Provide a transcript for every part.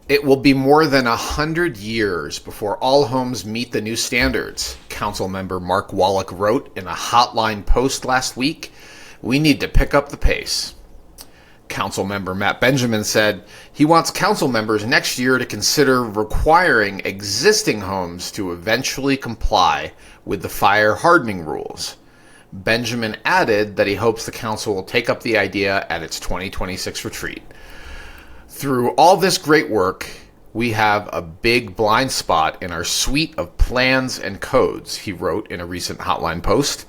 It will be more than 100 years before all homes meet the new standards, Councilmember Mark Wallach wrote in a hotline post last week. We need to pick up the pace. Councilmember Matt Benjamin said he wants council members next year to consider requiring existing homes to eventually comply with the fire hardening rules. Benjamin added that he hopes the council will take up the idea at its 2026 retreat. Through all this great work, we have a big blind spot in our suite of plans and codes, he wrote in a recent hotline post.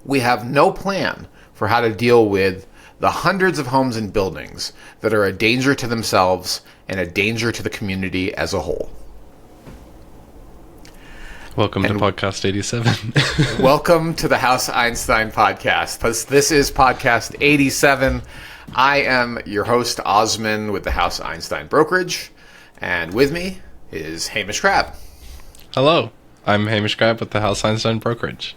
We have no plan for how to deal with the hundreds of homes and buildings that are a danger to themselves and a danger to the community as a whole. Welcome to Podcast 87. Welcome to the House Einstein podcast. This is Podcast 87. I am your host, Osman, with the House Einstein brokerage. And with me is Hamish Crabb. Hello, I'm Hamish Crabb with the House Einstein brokerage.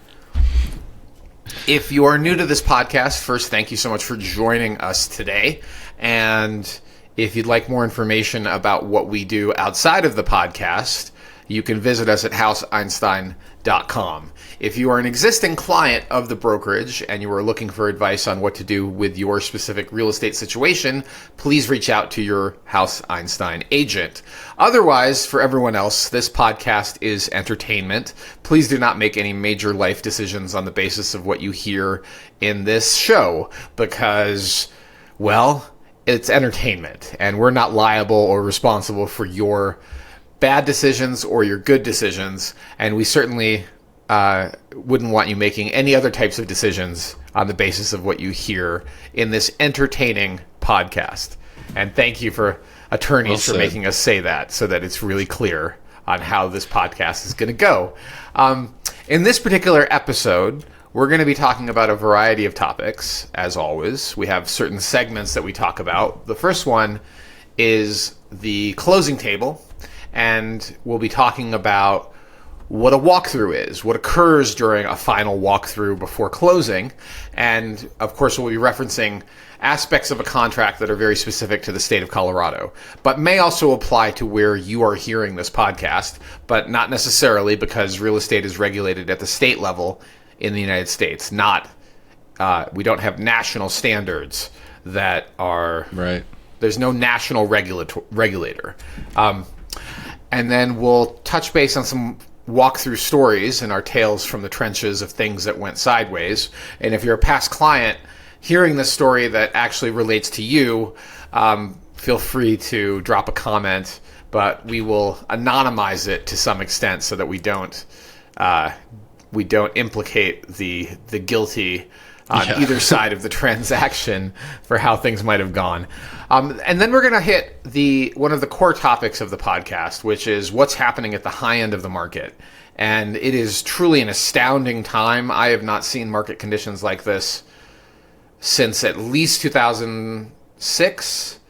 If you are new to this podcast, first, thank you so much for joining us today. And if you'd like more information about what we do outside of the podcast, you can visit us at houseeinstein.com. If you are an existing client of the brokerage and you are looking for advice on what to do with your specific real estate situation, please reach out to your House Einstein agent. Otherwise, for everyone else, this podcast is entertainment. Please do not make any major life decisions on the basis of what you hear in this show because, well, it's entertainment and we're not liable or responsible for your bad decisions or your good decisions, and we certainly wouldn't want you making any other types of decisions on the basis of what you hear in this entertaining podcast. And thank you for attorneys for making us say that so that it's really clear on how this podcast is going to go. In this particular episode, we're going to be talking about a variety of topics, as always. We have certain segments that we talk about. The first one is the closing table, and we'll be talking about what a walkthrough is, what occurs during a final walkthrough before closing. And of course, we'll be referencing aspects of a contract that are very specific to the state of Colorado, but may also apply to where you are hearing this podcast, but not necessarily because real estate is regulated at the state level in the United States. We don't have national standards that are... Right. There's no national regulator. And then we'll touch base on some walkthrough stories and our tales from the trenches of things that went sideways. And if you're a past client hearing this story that actually relates to you, feel free to drop a comment, but we will anonymize it to some extent so that we don't implicate the guilty on either side of the transaction for how things might have gone. And then we're going to hit one of the core topics of the podcast, which is what's happening at the high end of the market. And it is truly an astounding time. I have not seen market conditions like this since at least 2006.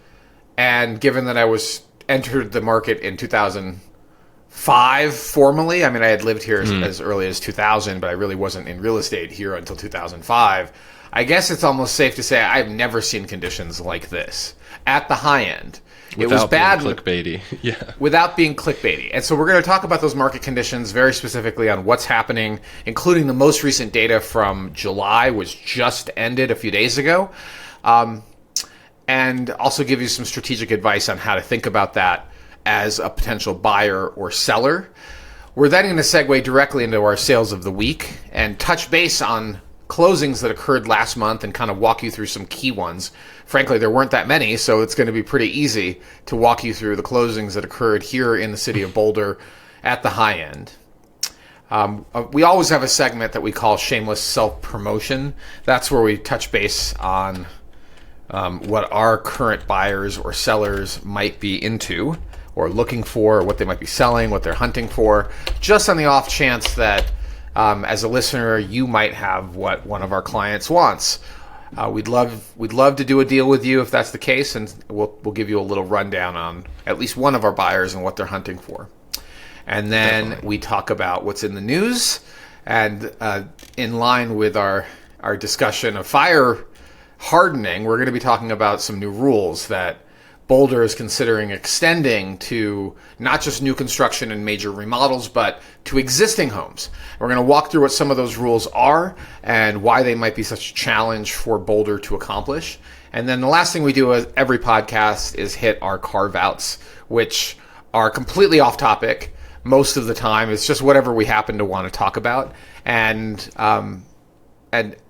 And given that I entered the market in 2005 formally, I mean, I had lived here as early as 2000, but I really wasn't in real estate here until 2005. I guess it's almost safe to say I've never seen conditions like this at the high end. It was bad. Clickbaity. Yeah. Without being clickbaity. And so we're going to talk about those market conditions very specifically on what's happening, including the most recent data from July, which just ended a few days ago. And also give you some strategic advice on how to think about that as a potential buyer or seller. We're then going to segue directly into our sales of the week and touch base on closings that occurred last month and kind of walk you through some key ones. Frankly, there weren't that many, so it's going to be pretty easy to walk you through the closings that occurred here in the city of Boulder at the high end. We always have a segment that we call Shameless Self-Promotion. That's where we touch base on what our current buyers or sellers might be into or looking for, what they might be selling, what they're hunting for, just on the off chance that as a listener, you might have what one of our clients wants. We'd love to do a deal with you if that's the case, and we'll give you a little rundown on at least one of our buyers and what they're hunting for. And then we talk about what's in the news, and in line with our discussion of fire hardening, we're going to be talking about some new rules that Boulder is considering extending to not just new construction and major remodels, but to existing homes. We're going to walk through what some of those rules are and why they might be such a challenge for Boulder to accomplish. And then the last thing we do with every podcast is hit our carve-outs, which are completely off topic most of the time. It's just whatever we happen to want to talk about. And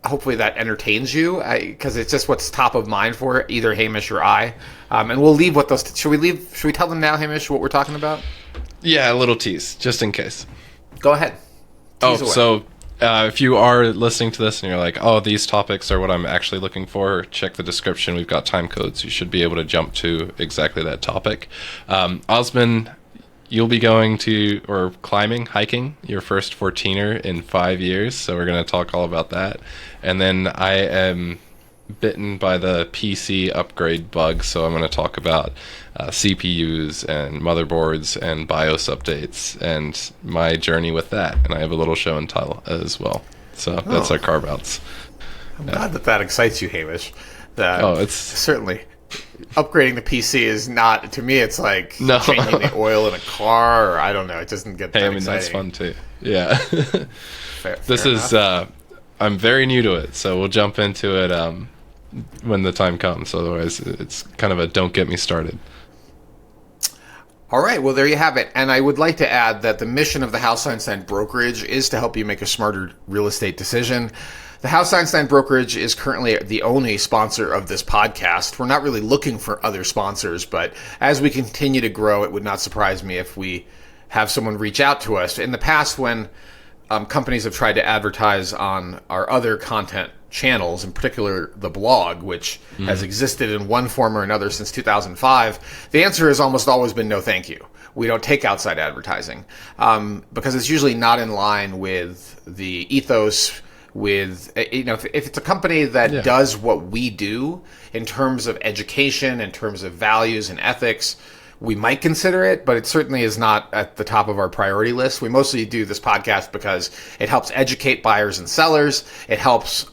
hopefully that entertains you, because it's just what's top of mind for either Hamish or I. And we'll leave what those... Should we tell them now, Hamish, what we're talking about? Yeah, a little tease, just in case. Go ahead. Tease away. So if you are listening to this and you're like, oh, these topics are what I'm actually looking for, check the description. We've got time codes. You should be able to jump to exactly that topic. Osman, you'll be going to, or hiking, your first 14er in 5 years. So we're going to talk all about that. And then I am bitten by the PC upgrade bug. So I'm going to talk about CPUs and motherboards and BIOS updates and my journey with that. And I have a little show and tell as well. So that's our carve-outs. I'm glad that excites you, Hamish. It's certainly... Upgrading the PC is not, to me, it's like changing the oil in a car, or I don't know, it doesn't get that exciting. That's fun too. Yeah. fair this is, I'm very new to it, so we'll jump into it when the time comes. Otherwise, it's kind of a don't get me started. All right, well, there you have it. And I would like to add that the mission of the House Einstein brokerage is to help you make a smarter real estate decision. The House Einstein brokerage is currently the only sponsor of this podcast. We're not really looking for other sponsors, but as we continue to grow, it would not surprise me if we have someone reach out to us. In the past, when companies have tried to advertise on our other content channels, in particular the blog, which has existed in one form or another since 2005, the answer has almost always been no thank you. We don't take outside advertising because it's usually not in line with the ethos, with, if it's a company that does what we do in terms of education, in terms of values and ethics, we might consider it, but it certainly is not at the top of our priority list. We mostly do this podcast because it helps educate buyers and sellers. It helps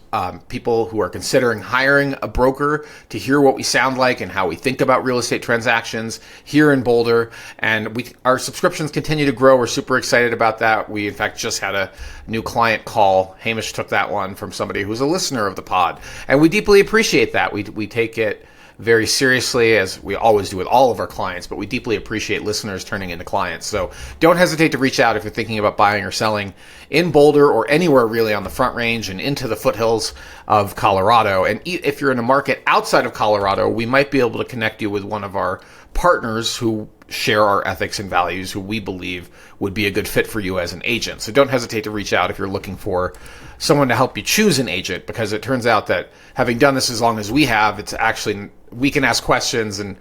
people who are considering hiring a broker to hear what we sound like and how we think about real estate transactions here in Boulder. And our subscriptions continue to grow. We're super excited about that. We, in fact, just had a new client call. Hamish took that one from somebody who's a listener of the pod. And we deeply appreciate that. We take it very seriously, as we always do with all of our clients, but we deeply appreciate listeners turning into clients. So don't hesitate to reach out if you're thinking about buying or selling in Boulder or anywhere really on the Front Range and into the foothills of Colorado. And if you're in a market outside of Colorado, we might be able to connect you with one of our partners who share our ethics and values, who we believe would be a good fit for you as an agent. So don't hesitate to reach out if you're looking for someone to help you choose an agent, because it turns out that having done this as long as we have, it's actually, we can ask questions and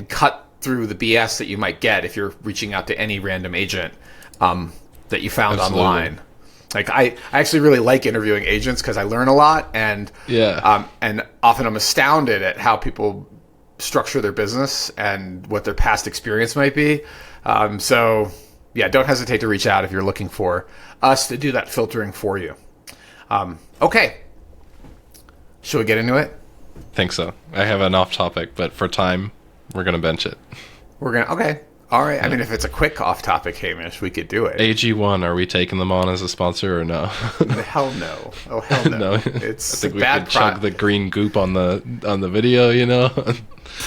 cut through the BS that you might get if you're reaching out to any random agent that you found online. Like I actually really like interviewing agents because I learn a lot, and often I'm astounded at how people structure their business and what their past experience might be. So don't hesitate to reach out if you're looking for us to do that filtering for you. Okay. Should we get into it? Think so. I have an off topic, but for time, we're going to bench it. Okay. All right. I mean, if it's a quick off topic, Hamish, we could do it. AG1, are we taking them on as a sponsor or no? Hell no. Oh, hell no. It's I think we could chug the green goop on the video,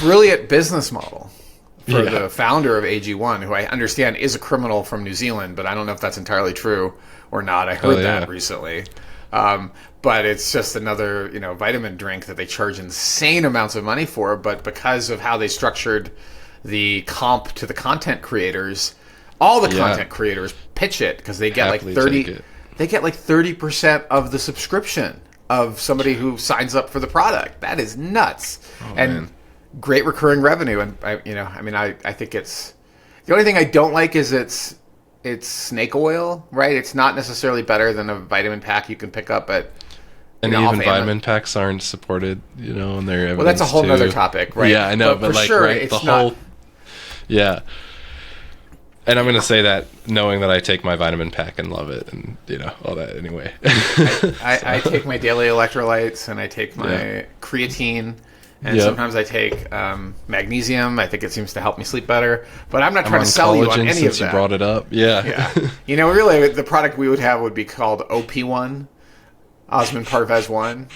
Brilliant business model for the founder of AG1, who I understand is a criminal from New Zealand, but I don't know if that's entirely true or not. I heard that recently. But it's just another, vitamin drink that they charge insane amounts of money for. But because of how they structured the comp to the content creators, all the content creators pitch it because they get like 30% of the subscription of somebody who signs up for the product. That is nuts. Man. Great recurring revenue. And I think it's, the only thing I don't like is it's snake oil, right? It's not necessarily better than a vitamin pack you can pick up at. And even vitamin packs aren't supported, in their evidence. Well, that's a whole other topic, right? Yeah, I know, but like, sure, right, the whole. Yeah. And I'm going to say that knowing that I take my vitamin pack and love it and, all that anyway. I take my daily electrolytes and I take my creatine And Yep. sometimes I take magnesium. I think it seems to help me sleep better. But I'm not I'm trying on to sell you on collagen any since of you that. brought it up. Yeah. Yeah. Really, the product we would have would be called OP1, Osmond Parvez 1.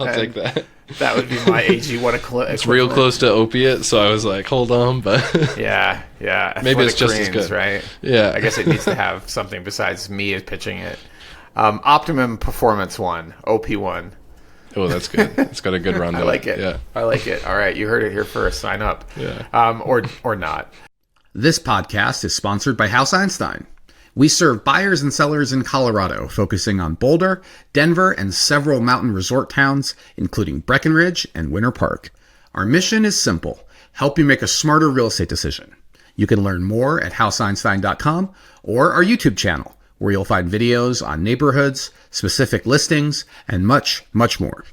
I'll take that. That would be my AG1 equivalent. It's real close to opiate, so I was like, hold on, but Yeah. maybe it's Athletic just as Greens, good. right? Yeah. I guess it needs to have something besides me pitching it. Optimum Performance 1, OP1. Oh, that's good. It's got a good run. I like it. Yeah. I like it. All right, you heard it here first. Sign up. Yeah. Or not. This podcast is sponsored by House Einstein. We serve buyers and sellers in Colorado, focusing on Boulder, Denver, and several mountain resort towns, including Breckenridge and Winter Park. Our mission is simple: help you make a smarter real estate decision. You can learn more at houseeinstein.com or our YouTube channel, where you'll find videos on neighborhoods, specific listings, and much, much more.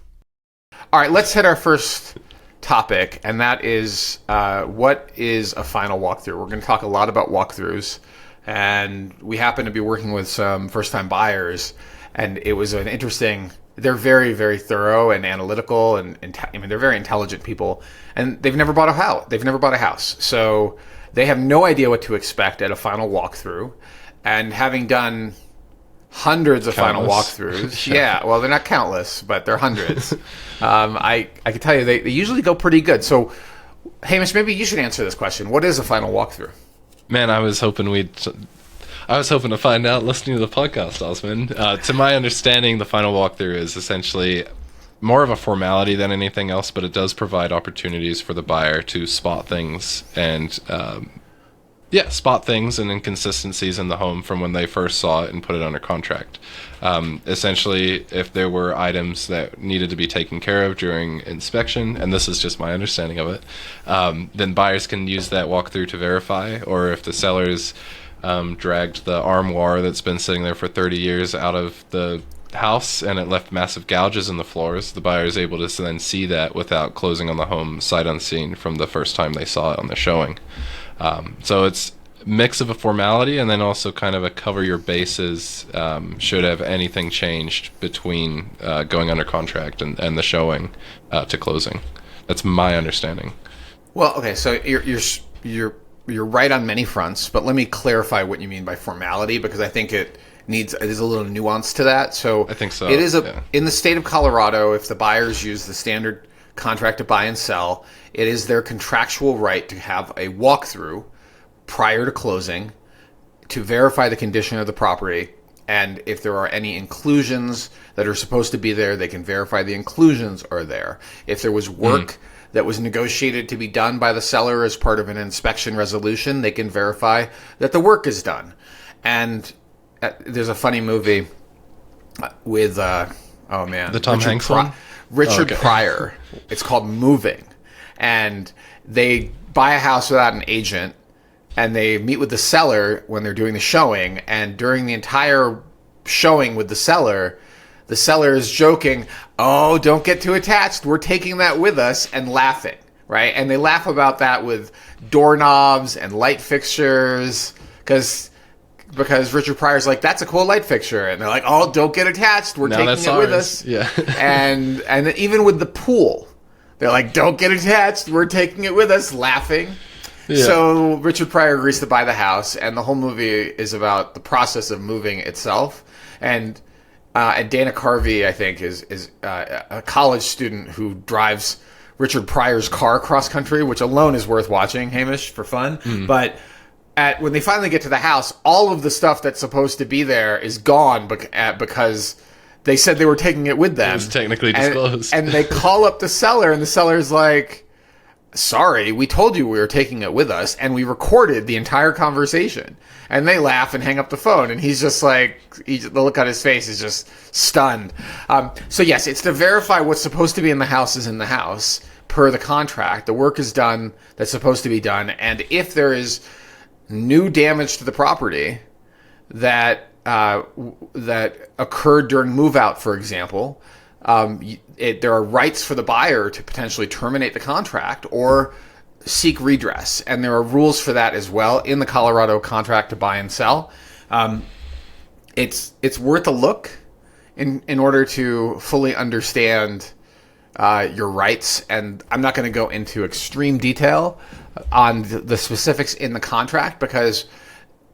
All right, let's hit our first topic, and that is what is a final walkthrough? We're going to talk a lot about walkthroughs, and we happen to be working with some first-time buyers, and it was an interesting... They're very, very thorough and analytical, and they're very intelligent people, and they've never bought a house. So they have no idea what to expect at a final walkthrough. And having done hundreds of final walkthroughs, yeah, well, they're not countless, but they're hundreds. I can tell you they usually go pretty good. So, Hamish, maybe you should answer this question. What is a final walkthrough? Man, I was hoping to find out listening to the podcast, Osmond. To my understanding, the final walkthrough is essentially more of a formality than anything else, but it does provide opportunities for the buyer to spot things and inconsistencies in the home from when they first saw it and put it under contract. Essentially, if there were items that needed to be taken care of during inspection, and this is just my understanding of it, then buyers can use that walkthrough to verify, or if the sellers dragged the armoire that's been sitting there for 30 years out of the house and it left massive gouges in the floors, the buyer is able to then see that without closing on the home sight unseen from the first time they saw it on the showing. So it's a mix of a formality and then also kind of a cover your bases should have anything changed between going under contract and the showing to closing. That's my understanding. Well, okay, so you're right on many fronts, but let me clarify what you mean by formality, because I think it is a little nuance to that. So I think so. It is in the state of Colorado, if the buyers use the standard contract to buy and sell, it is their contractual right to have a walkthrough prior to closing to verify the condition of the property, and if there are any inclusions that are supposed to be there, they can verify the inclusions are there. If there was work that was negotiated to be done by the seller as part of an inspection resolution, they can verify that the work is done. And there's a funny movie with, the Tom Hanks one? Richard Pryor. It's called Moving. And they buy a house without an agent, and they meet with the seller when they're doing the showing, and during the entire showing with the seller is joking, "Oh, don't get too attached. We're taking that with us," and laughing, right? And they laugh about that with doorknobs and light fixtures because Richard Pryor's like, "That's a cool light fixture," and they're like, "Oh, don't get attached. We're taking it with us." Yeah. and even with the pool, they're like, "Don't get attached. We're taking it with us," laughing. Yeah. So Richard Pryor agrees to buy the house, and the whole movie is about the process of moving itself. And Dana Carvey, I think, is a college student who drives Richard Pryor's car cross country, which alone is worth watching, Hamish, for fun. But when they finally get to the house, all of the stuff that's supposed to be there is gone because they said they were taking it with them. It was technically disclosed. And they call up the seller, and the seller's like, "Sorry, we told you we were taking it with us, and we recorded the entire conversation." And they laugh and hang up the phone, and he's just like, the look on his face is just stunned. So yes, it's to verify what's supposed to be in the house is in the house, per the contract. The work is done that's supposed to be done, and if there is new damage to the property that occurred during move-out, for example, there are rights for the buyer to potentially terminate the contract or seek redress, and there are rules for that as well in the Colorado contract to buy and sell. It's worth a look in order to fully understand your rights. And I'm not going to go into extreme detail on the specifics in the contract because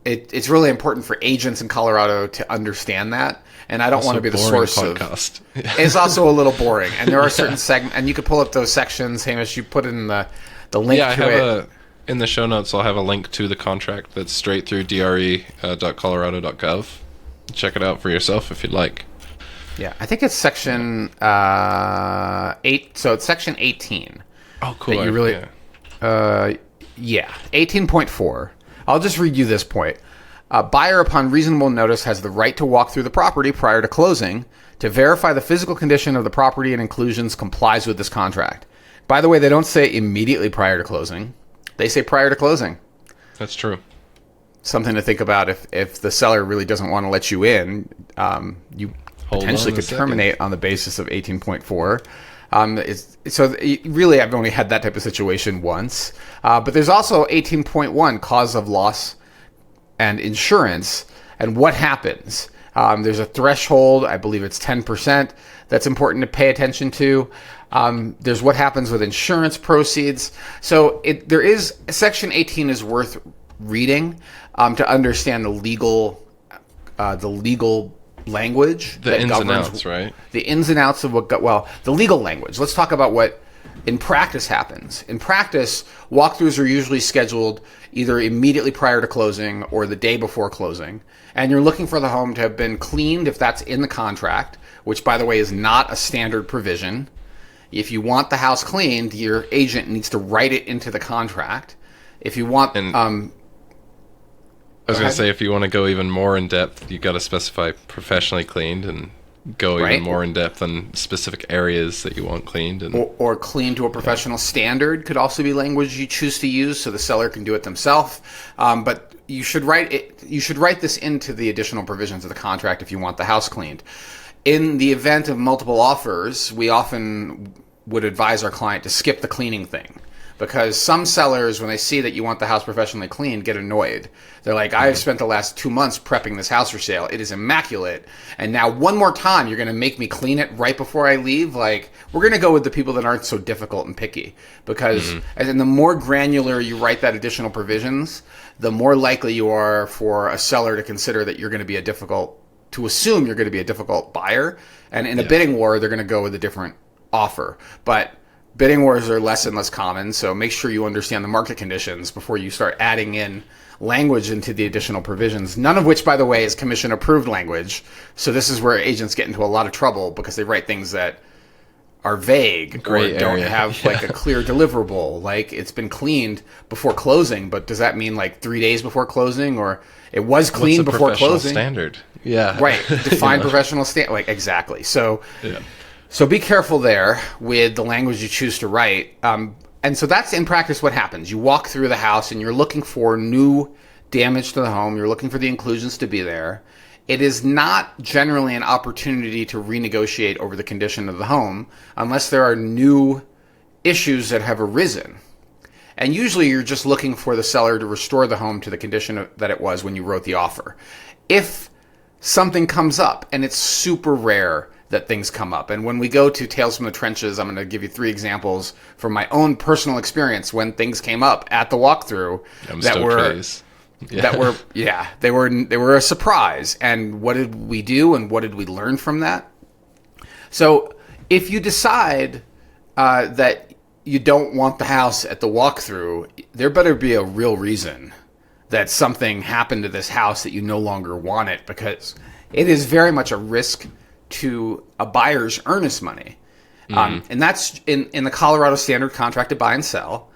it's really important for agents in Colorado to understand that. And I don't want to be the source podcast. It's also a little boring. And there are certain segments, and you could pull up those sections. Hamish, you put in the link to it. In the show notes, I'll have a link to the contract that's straight through dre.colorado.gov. Check it out for yourself if you'd like. Yeah, I think it's section 8. So it's section 18. Oh, cool. You really, 18.4. I'll just read you this point. A buyer, upon reasonable notice, has the right to walk through the property prior to closing to verify the physical condition of the property and inclusions complies with this contract. By the way, they don't say immediately prior to closing. They say prior to closing. That's true. Something to think about if the seller really doesn't want to let you in, you potentially could terminate on the basis of 18.4. So really, I've only had that type of situation once. But there's also 18.1, cause of loss and insurance, and what happens. There's a threshold, I believe it's 10%, that's important to pay attention to. There's what happens with insurance proceeds. So there is, Section 18 is worth reading to understand the legal language. The ins and outs, right? The ins and outs of the legal language. Let's talk about what in practice happens. In practice, walkthroughs are usually scheduled either immediately prior to closing or the day before closing. And you're looking for the home to have been cleaned if that's in the contract, which, by the way, is not a standard provision. If you want the house cleaned, your agent needs to write it into the contract. If you want... I was going to say, if you want to go even more in depth, you got to specify professionally cleaned and go even more in depth on specific areas that you want cleaned. And or clean to a professional standard could also be language you choose to use, so the seller can do it themselves. But you should write it. You should write this into the additional provisions of the contract if you want the house cleaned. In the event of multiple offers, we often would advise our client to skip the cleaning thing. Because some sellers, when they see that you want the house professionally cleaned, get annoyed. They're like, I've spent the last 2 months prepping this house for sale. It is immaculate. And now one more time, you're going to make me clean it right before I leave? Like, we're going to go with the people that aren't so difficult and picky. Because and the more granular you write that additional provisions, the more likely you are for a seller to consider that you're going to be assume you're going to be a difficult buyer. And in a bidding war, they're going to go with a different offer. But bidding wars are less and less common, so make sure you understand the market conditions before you start adding in language into the additional provisions, none of which, by the way, is commission-approved language. So this is where agents get into a lot of trouble because they write things that are vague or don't have like a clear deliverable. Like, it's been cleaned before closing, but does that mean like 3 days before closing, or it was cleaned before closing? Standard. Yeah. Right. Define professional standard. Like, exactly. So... Yeah. So be careful there with the language you choose to write. And so that's in practice what happens. You walk through the house and you're looking for new damage to the home. You're looking for the inclusions to be there. It is not generally an opportunity to renegotiate over the condition of the home unless there are new issues that have arisen. And usually you're just looking for the seller to restore the home to the condition that it was when you wrote the offer. If something comes up, and it's super rare that things come up. And when we go to Tales from the Trenches, I'm going to give you 3 examples from my own personal experience when things came up at the walkthrough they were a surprise. And what did we do and what did we learn from that? So if you decide that you don't want the house at the walkthrough, there better be a real reason that something happened to this house that you no longer want it, because it is very much a risk to a buyer's earnest money. And that's in the Colorado standard contract to buy and sell.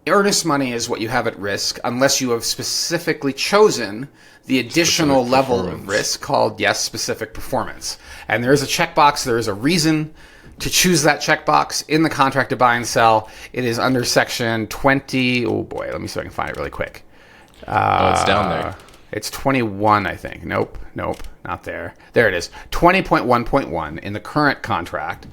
Earnest money is what you have at risk unless you have specifically chosen the additional level of risk called, specific performance. And there is a checkbox. There is a reason to choose that checkbox in the contract to buy and sell. It is under section 20. Oh boy, let me see if I can find it really quick. It's down there. It's 21, I think. Nope, not there. There it is. 20.1.1 in the current contract.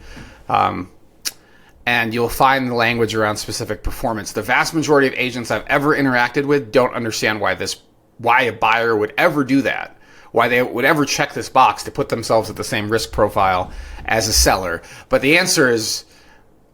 And you'll find the language around specific performance. The vast majority of agents I've ever interacted with don't understand why a buyer would ever do that. why they would ever check this box to put themselves at the same risk profile as a seller. But the answer is,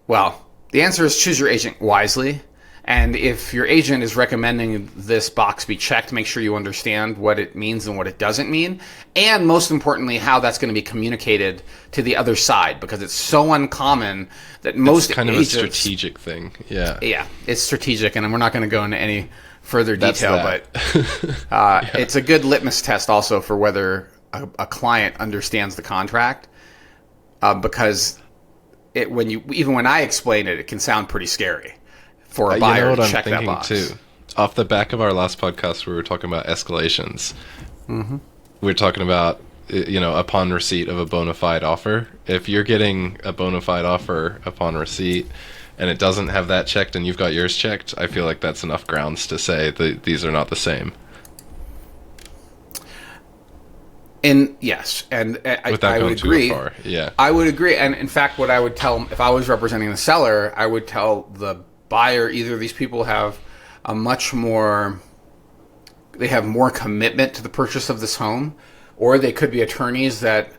choose your agent wisely. And if your agent is recommending this box be checked, make sure you understand what it means and what it doesn't mean. And most importantly, how that's going to be communicated to the other side, because it's so uncommon that most It's kind agents, of a strategic thing. Yeah. Yeah, it's strategic. And we're not going to go into any further detail, but it's a good litmus test also for whether a client understands the contract, because when I explain it, it can sound pretty scary for a buyer to check that box. Too. Off the back of our last podcast, we were talking about escalations. Mm-hmm. We were talking about, upon receipt of a bona fide offer. If you're getting a bona fide offer upon receipt and it doesn't have that checked and you've got yours checked, I feel like that's enough grounds to say that these are not the same. And yes, and I would agree. Too far. Yeah, I would agree. And in fact, what I would tell, if I was representing the seller, I would tell the buyer, either these people have they have more commitment to the purchase of this home, or they could be attorneys that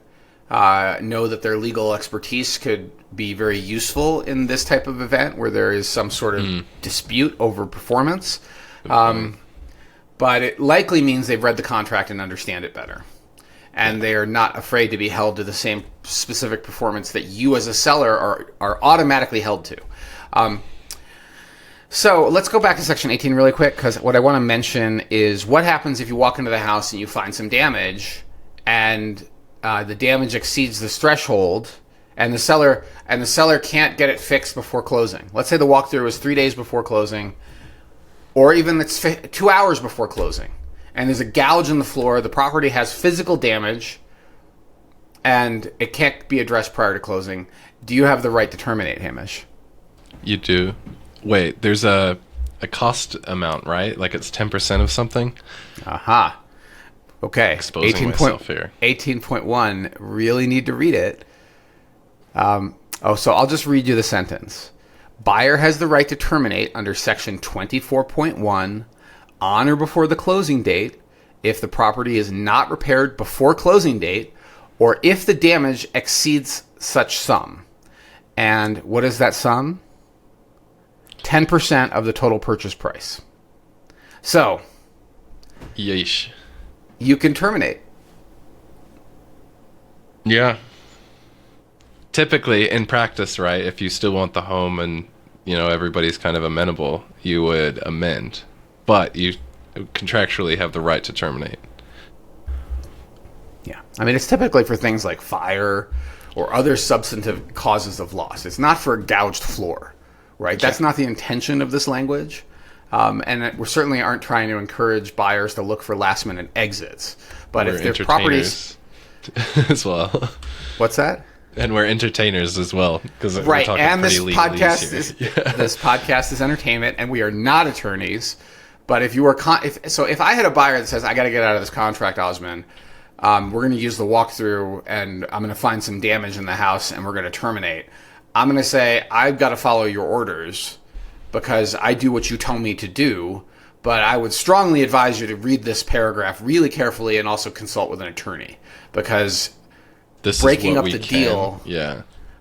know that their legal expertise could be very useful in this type of event where there is some sort of dispute over performance. But it likely means they've read the contract and understand it better. And they are not afraid to be held to the same specific performance that you as a seller are automatically held to. So let's go back to Section 18 really quick, because what I want to mention is what happens if you walk into the house and you find some damage, and the damage exceeds this threshold, and the seller can't get it fixed before closing. Let's say the walkthrough is 3 days before closing, or even it's 2 hours before closing, and there's a gouge in the floor, the property has physical damage, and it can't be addressed prior to closing. Do you have the right to terminate, Hamish? You do. Wait, there's a cost amount, right? Like it's 10% of something? Aha. Okay. Exposing myself here. 18.1, really need to read it. So I'll just read you the sentence. Buyer has the right to terminate under Section 24.1 on or before the closing date if the property is not repaired before closing date, or if the damage exceeds such sum. And what is that sum? 10% of the total purchase price. So, yeesh. You can terminate. Yeah. Typically, in practice, right, if you still want the home and, everybody's kind of amenable, you would amend. But you contractually have the right to terminate. Yeah. I mean, it's typically for things like fire or other substantive causes of loss. It's not for a gouged floor. Right, that's not the intention of this language, and we certainly aren't trying to encourage buyers to look for last-minute exits. But if their properties as well, what's that? And we're entertainers as well, because right. And this podcast is entertainment, and we are not attorneys. But if you were if I had a buyer that says I got to get out of this contract, Osman, we're going to use the walkthrough, and I'm going to find some damage in the house, and we're going to terminate. I'm going to say, I've got to follow your orders because I do what you tell me to do, but I would strongly advise you to read this paragraph really carefully and also consult with an attorney, because breaking up the deal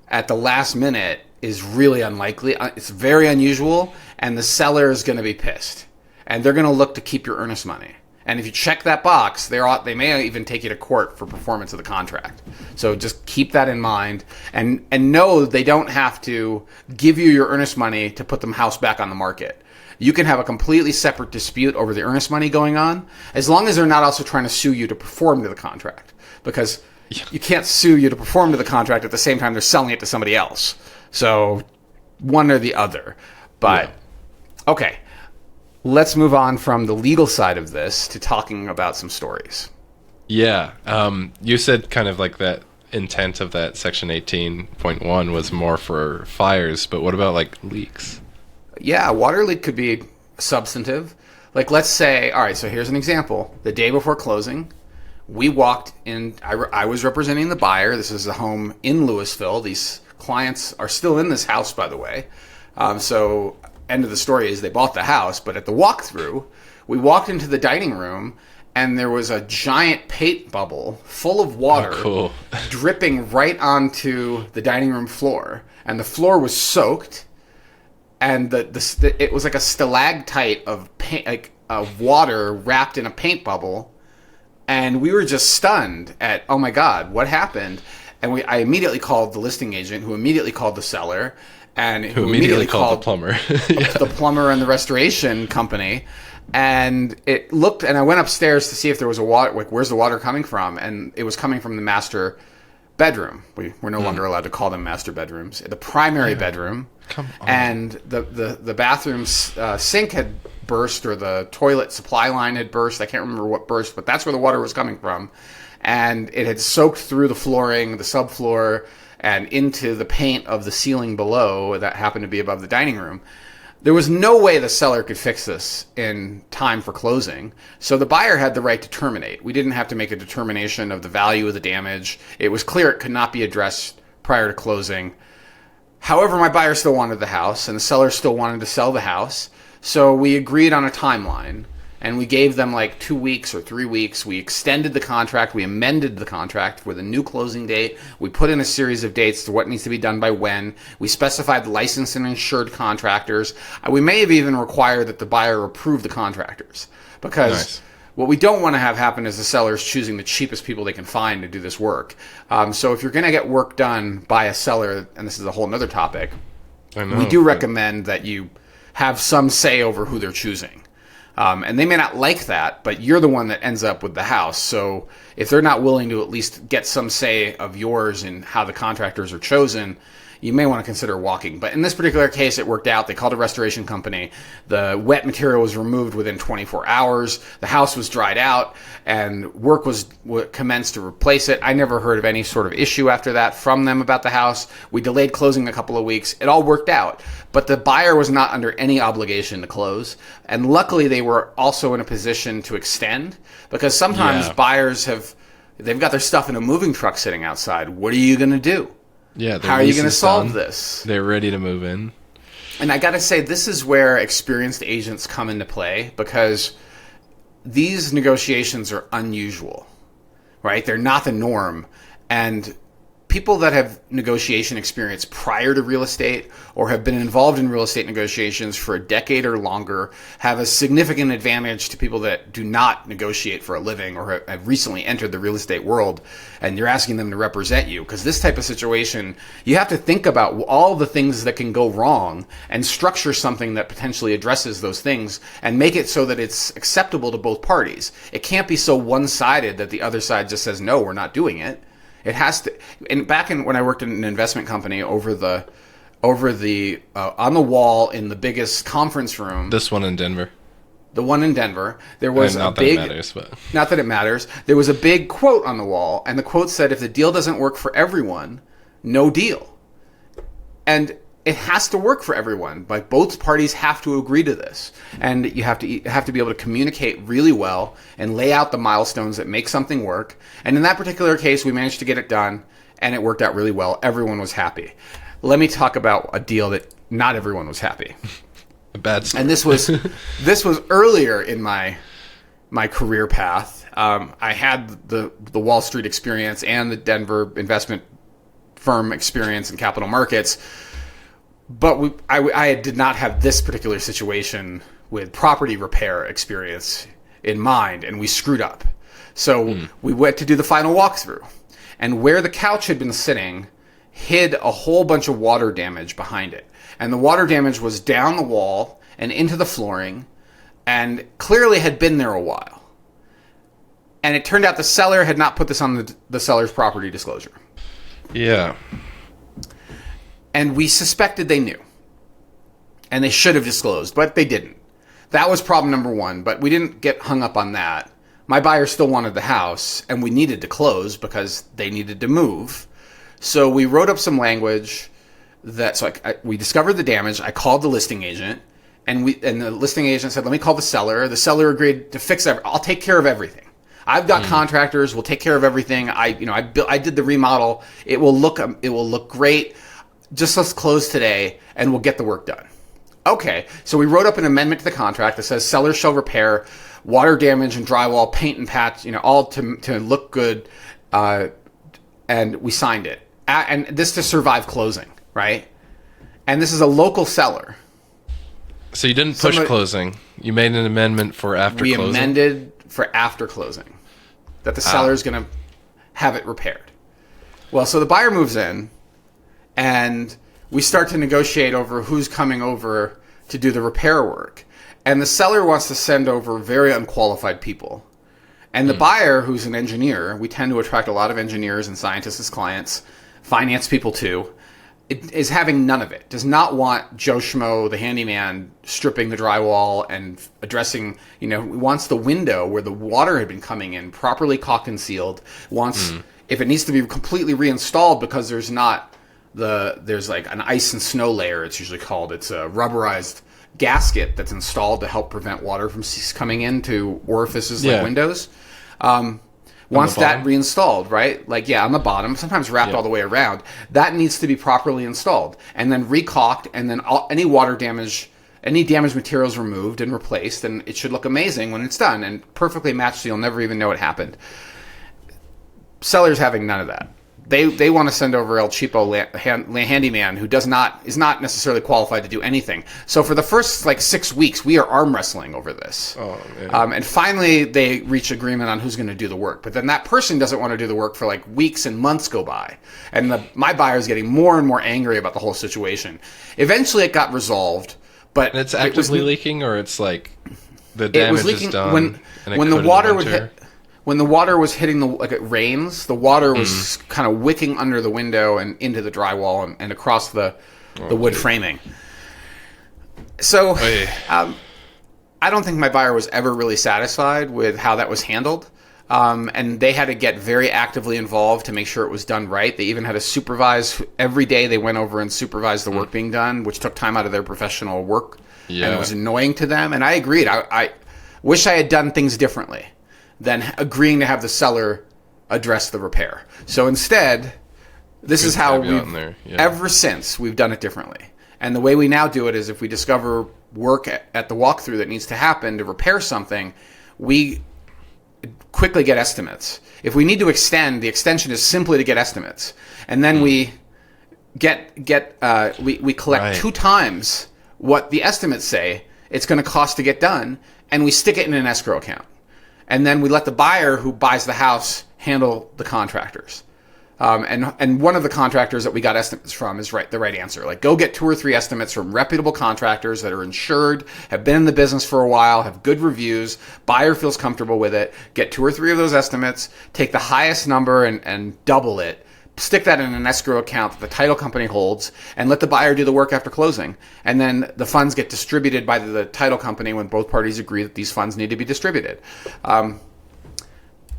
at the last minute is really unlikely. It's very unusual, and the seller is going to be pissed, and they're going to look to keep your earnest money. And if you check that box, they may even take you to court for performance of the contract. So just keep that in mind, and know they don't have to give you your earnest money to put the house back on the market. You can have a completely separate dispute over the earnest money going on, as long as they're not also trying to sue you to perform to the contract. Because you can't sue you to perform to the contract at the same time they're selling it to somebody else. So one or the other. But, okay. Let's move on from the legal side of this to talking about some stories. Yeah. You said kind of like that intent of that Section 18.1 was more for fires, but what about like leaks? Yeah, a water leak could be substantive. Like let's say, all right, so here's an example. The day before closing, we walked in, I was representing the buyer. This is a home in Louisville. These clients are still in this house, by the way. End of the story is they bought the house, but at the walkthrough, we walked into the dining room and there was a giant paint bubble full of water dripping right onto the dining room floor. And the floor was soaked, and it was like a stalactite of paint, like of water wrapped in a paint bubble. And we were just stunned at, oh my God, what happened? And I immediately called the listing agent, who immediately called the seller, and who immediately called the plumber. The plumber and the restoration company. And it looked, and I went upstairs to see if there was a water, like, where's the water coming from? And it was coming from the master bedroom. We're no longer allowed to call them master bedrooms. The primary bedroom. Come on. And the bathroom sink had burst, or the toilet supply line had burst. I can't remember what burst, but that's where the water was coming from. And it had soaked through the flooring, the subfloor, and into the paint of the ceiling below that happened to be above the dining room. There was no way the seller could fix this in time for closing, so the buyer had the right to terminate. We didn't have to make a determination of the value of the damage. It was clear it could not be addressed prior to closing. However, my buyer still wanted the house, and the seller still wanted to sell the house, so we agreed on a timeline. And we gave them like 2 weeks or 3 weeks. We extended the contract. We amended the contract with a new closing date. We put in a series of dates to what needs to be done by when. We specified licensed and insured contractors. We may have even required that the buyer approve the contractors. Because what we don't want to have happen is the sellers choosing the cheapest people they can find to do this work. So if you're going to get work done by a seller, and this is a whole other topic, we do recommend that you have some say over who they're choosing. And they may not like that, but you're the one that ends up with the house. So if they're not willing to at least get some say of yours in how the contractors are chosen, you may want to consider walking. But in this particular case, it worked out. They called a restoration company. The wet material was removed within 24 hours. The house was dried out, and work was commenced to replace it. I never heard of any sort of issue after that from them about the house. We delayed closing a couple of weeks. It all worked out. But the buyer was not under any obligation to close. And luckily, they were also in a position to extend, because sometimes buyers they've got their stuff in a moving truck sitting outside. What are you going to do? Yeah, how are you going to solve this? They're ready to move in. And I got to say, this is where experienced agents come into play, because these negotiations are unusual, right? They're not the norm. And people that have negotiation experience prior to real estate, or have been involved in real estate negotiations for a decade or longer, have a significant advantage to people that do not negotiate for a living or have recently entered the real estate world, and you're asking them to represent you. Because this type of situation, you have to think about all the things that can go wrong and structure something that potentially addresses those things and make it so that it's acceptable to both parties. It can't be so one-sided that the other side just says, no, we're not doing it. It has to. And when I worked in an investment company, on the wall in the biggest conference room. This one in Denver. The one in Denver. There was not that it matters, but not that it matters. There was a big quote on the wall, and the quote said, "If the deal doesn't work for everyone, no deal." And it has to work for everyone. Like, both parties have to agree to this, and you have to be able to communicate really well and lay out the milestones that make something work. And in that particular case, we managed to get it done, and it worked out really well. Everyone was happy. Let me talk about a deal that not everyone was happy. A bad story. And this was earlier in my career path. I had the Wall Street experience and the Denver investment firm experience in capital markets. But I did not have this particular situation with property repair experience in mind, and we screwed up. So we went to do the final walkthrough, and where the couch had been sitting hid a whole bunch of water damage behind it. And the water damage was down the wall and into the flooring, and clearly had been there a while. And it turned out the seller had not put this on the seller's property disclosure. Yeah. And we suspected they knew. And they should have disclosed, but they didn't. That was problem number one, but we didn't get hung up on that. My buyer still wanted the house, and we needed to close because they needed to move. So we wrote up some language we discovered the damage. I called the listing agent, and the listing agent said, let me call the seller. The seller agreed to fix everything. I'll take care of everything. I've got contractors. We'll take care of everything. I did the remodel. It will look great. Just let's close today, and we'll get the work done. Okay, so we wrote up an amendment to the contract that says seller shall repair water damage and drywall, paint and patch, all to look good. And we signed it. And this to survive closing, right? And this is a local seller. So you didn't push closing. You made an amendment for after closing? We amended for after closing. That the seller is going to have it repaired. Well, so the buyer moves in, and we start to negotiate over who's coming over to do the repair work. And the seller wants to send over very unqualified people. And the buyer, who's an engineer, we tend to attract a lot of engineers and scientists as clients, finance people too, is having none of it. Does not want Joe Schmo, the handyman, stripping the drywall and addressing, wants the window where the water had been coming in properly caulked and sealed. Wants, if it needs to be completely reinstalled because there's like an ice and snow layer, it's usually called. It's a rubberized gasket that's installed to help prevent water from coming into orifices like windows. Wants that reinstalled, right? Like, on the bottom, sometimes wrapped all the way around. That needs to be properly installed and then recaulked, and then any water damage, any damaged materials removed and replaced, and it should look amazing when it's done and perfectly matched, so you'll never even know it happened. Seller's having none of that. They want to send over El Cheapo handyman who is not necessarily qualified to do anything. So for the first 6 weeks, we are arm wrestling over this. Oh, man. And finally, they reach agreement on who's going to do the work. But then that person doesn't want to do the work for weeks and months go by. And my buyer is getting more and more angry about the whole situation. Eventually, it got resolved. But and it's actively leaking, or it's the damage is done. When the water would hit. When the water was hitting it rains, the water was kind of wicking under the window and into the drywall and across the wood framing. So I don't think my buyer was ever really satisfied with how that was handled. And they had to get very actively involved to make sure it was done right. They even had to supervise. Every day they went over and supervised the work being done, which took time out of their professional work. Yeah. And it was annoying to them. And I agreed. I wish I had done things differently than agreeing to have the seller address the repair. So instead, this is how ever since we've done it differently. And the way we now do it is if we discover work at the walkthrough that needs to happen to repair something, we quickly get estimates. If we need to extend, the extension is simply to get estimates. And then we we collect 2 times what the estimates say it's going to cost to get done, and we stick it in an escrow account. And then we let the buyer who buys the house handle the contractors. And one of the contractors that we got estimates from is the right answer. Go get 2 or 3 estimates from reputable contractors that are insured, have been in the business for a while, have good reviews, buyer feels comfortable with it. Get 2 or 3 of those estimates, take the highest number and double it. Stick that in an escrow account that the title company holds, and let the buyer do the work after closing. And then the funds get distributed by the title company when both parties agree that these funds need to be distributed.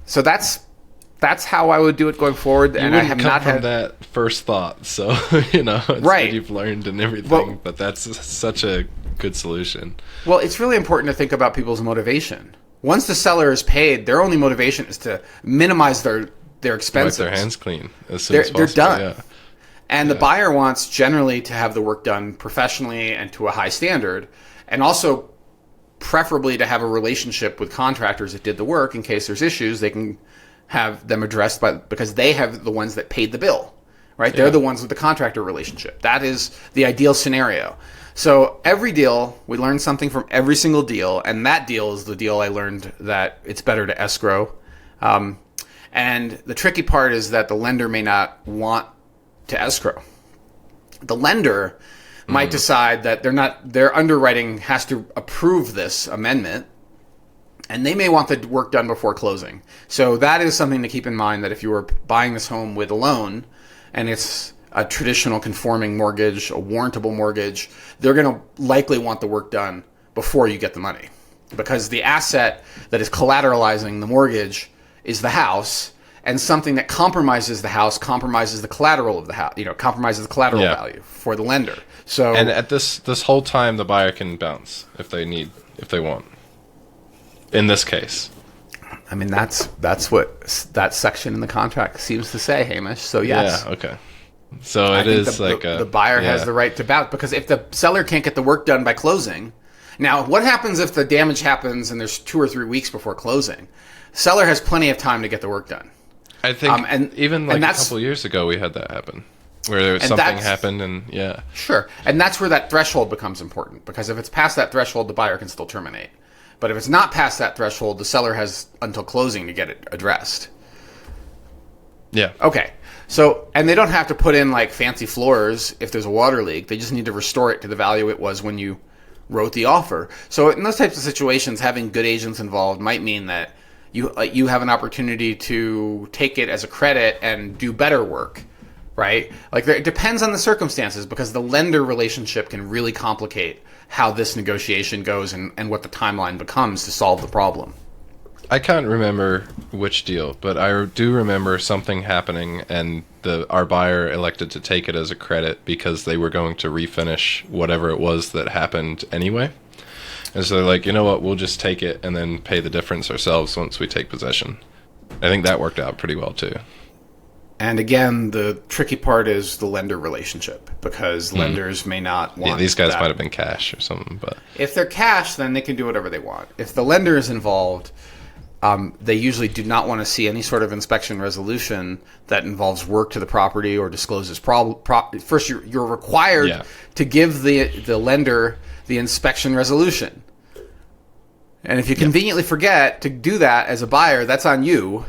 So that's how I would do it going forward. And I have not had that first thought. So it's what you've learned and everything. But that's such a good solution. Well, it's really important to think about people's motivation. Once the seller is paid, their only motivation is to minimize their expenses. Wipe their hands clean as soon as possible. They're done. Yeah. And the buyer wants generally to have the work done professionally and to a high standard, and also preferably to have a relationship with contractors that did the work. In case there's issues, they can have them addressed because they have the ones that paid the bill, right? They're the ones with the contractor relationship. That is the ideal scenario. So every deal, we learn something from every single deal, and that deal is the deal I learned that it's better to escrow. And the tricky part is that the lender may not want to escrow. The lender might decide that their underwriting has to approve this amendment, and they may want the work done before closing. So that is something to keep in mind, that if you were buying this home with a loan and it's a traditional conforming mortgage, a warrantable mortgage, they're going to likely want the work done before you get the money, because the asset that is collateralizing the mortgage is the house, and something that compromises the house compromises the collateral of the house, compromises the collateral value for the lender. So, and at this whole time, the buyer can bounce if they want. In this case, I mean, that's what that section in the contract seems to say, Hamish. So yes. Yeah. Okay. So it is the buyer has the right to bounce, because if the seller can't get the work done by closing, Now, what happens if the damage happens and there's 2 or 3 weeks before closing? Seller has plenty of time to get the work done. I think even like a couple years ago we had that happen. Where something happened and yeah. Sure. And that's where that threshold becomes important, because if it's past that threshold, the buyer can still terminate. But if it's not past that threshold, the seller has until closing to get it addressed. Yeah. Okay. So, and they don't have to put in like fancy floors if there's a water leak. They just need to restore it to the value it was when you wrote the offer. So in those types of situations, having good agents involved might mean that you have an opportunity to take it as a credit and do better work. Right? Like it depends on the circumstances, because the lender relationship can really complicate how this negotiation goes and what the timeline becomes to solve the problem. I can't remember which deal, but I do remember something happening and our buyer elected to take it as a credit because they were going to refinish whatever it was that happened anyway. And so they're like, you know what, we'll just take it and then pay the difference ourselves once we take possession. I think that worked out pretty well too. And again, the tricky part is the lender relationship, because lenders may not want. Yeah, these guys might have been cash or something, but if they're cash, then they can do whatever they want. If the lender is involved, they usually do not want to see any sort of inspection resolution that involves work to the property or discloses first, you're required to give the lender the inspection resolution. And if you conveniently forget to do that as a buyer, that's on you.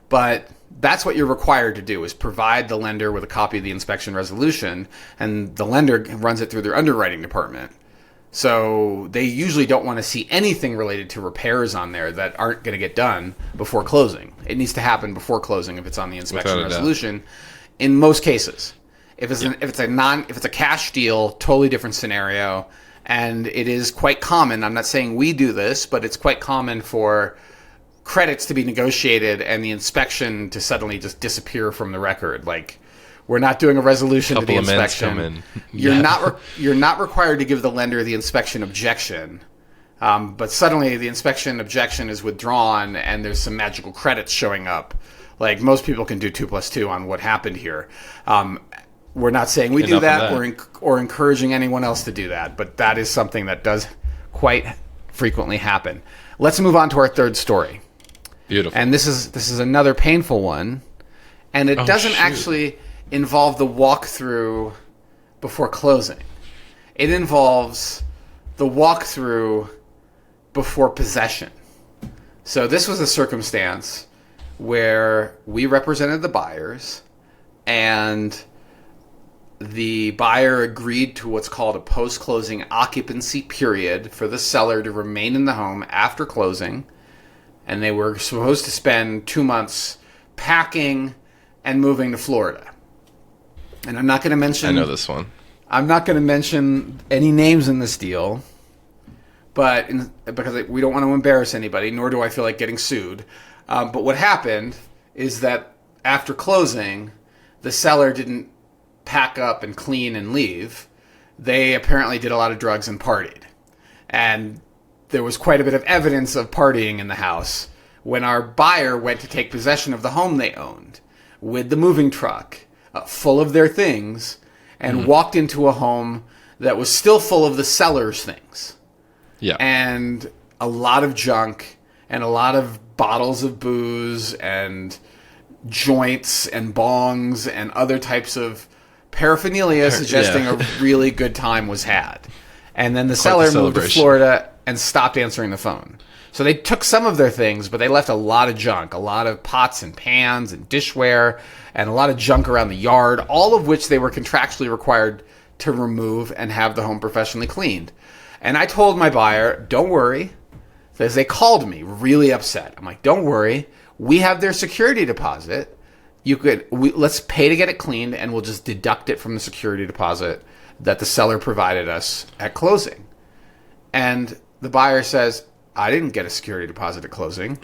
But that's what you're required to do, is provide the lender with a copy of the inspection resolution, and the lender runs it through their underwriting department. So they usually don't want to see anything related to repairs on there that aren't going to get done before closing. It needs to happen before closing if it's on the inspection resolution. In most cases, if it's a cash deal, totally different scenario, and it is quite common. I'm not saying we do this, but it's quite common for credits to be negotiated and the inspection to suddenly just disappear from the record. Like, we're not doing a resolution to the inspection. You're not required to give the lender the inspection objection, but suddenly the inspection objection is withdrawn and there's some magical credits showing up. Like, most people can do 2 + 2 on what happened here. We're not saying we do that or encouraging anyone else to do that, but that is something that does quite frequently happen. Let's move on to our third story. Beautiful. And this is another painful one, and it doesn't actually involve the walkthrough before closing. It involves the walkthrough before possession. So this was a circumstance where we represented the buyers, and the buyer agreed to what's called a post-closing occupancy period for the seller to remain in the home after closing. And they were supposed to spend 2 months packing and moving to Florida. And I'm not going to mention... I know this one. I'm not going to mention any names in this deal, because we don't want to embarrass anybody, nor do I feel like getting sued. But what happened is that after closing, the seller didn't pack up and clean and leave. They apparently did a lot of drugs and partied. And there was quite a bit of evidence of partying in the house when our buyer went to take possession of the home they owned with the moving truck full of their things and walked into a home that was still full of the seller's things. Yeah. And a lot of junk and a lot of bottles of booze and joints and bongs and other types of paraphernalia suggesting a really good time was had. And then the seller moved to Florida and stopped answering the phone. So they took some of their things, but they left a lot of junk, a lot of pots and pans and dishware, and a lot of junk around the yard, all of which they were contractually required to remove and have the home professionally cleaned. And I told my buyer, don't worry, because they called me really upset. I'm like, don't worry, we have their security deposit. Let's pay to get it cleaned, and we'll just deduct it from the security deposit that the seller provided us at closing. And the buyer says, I didn't get a security deposit at closing.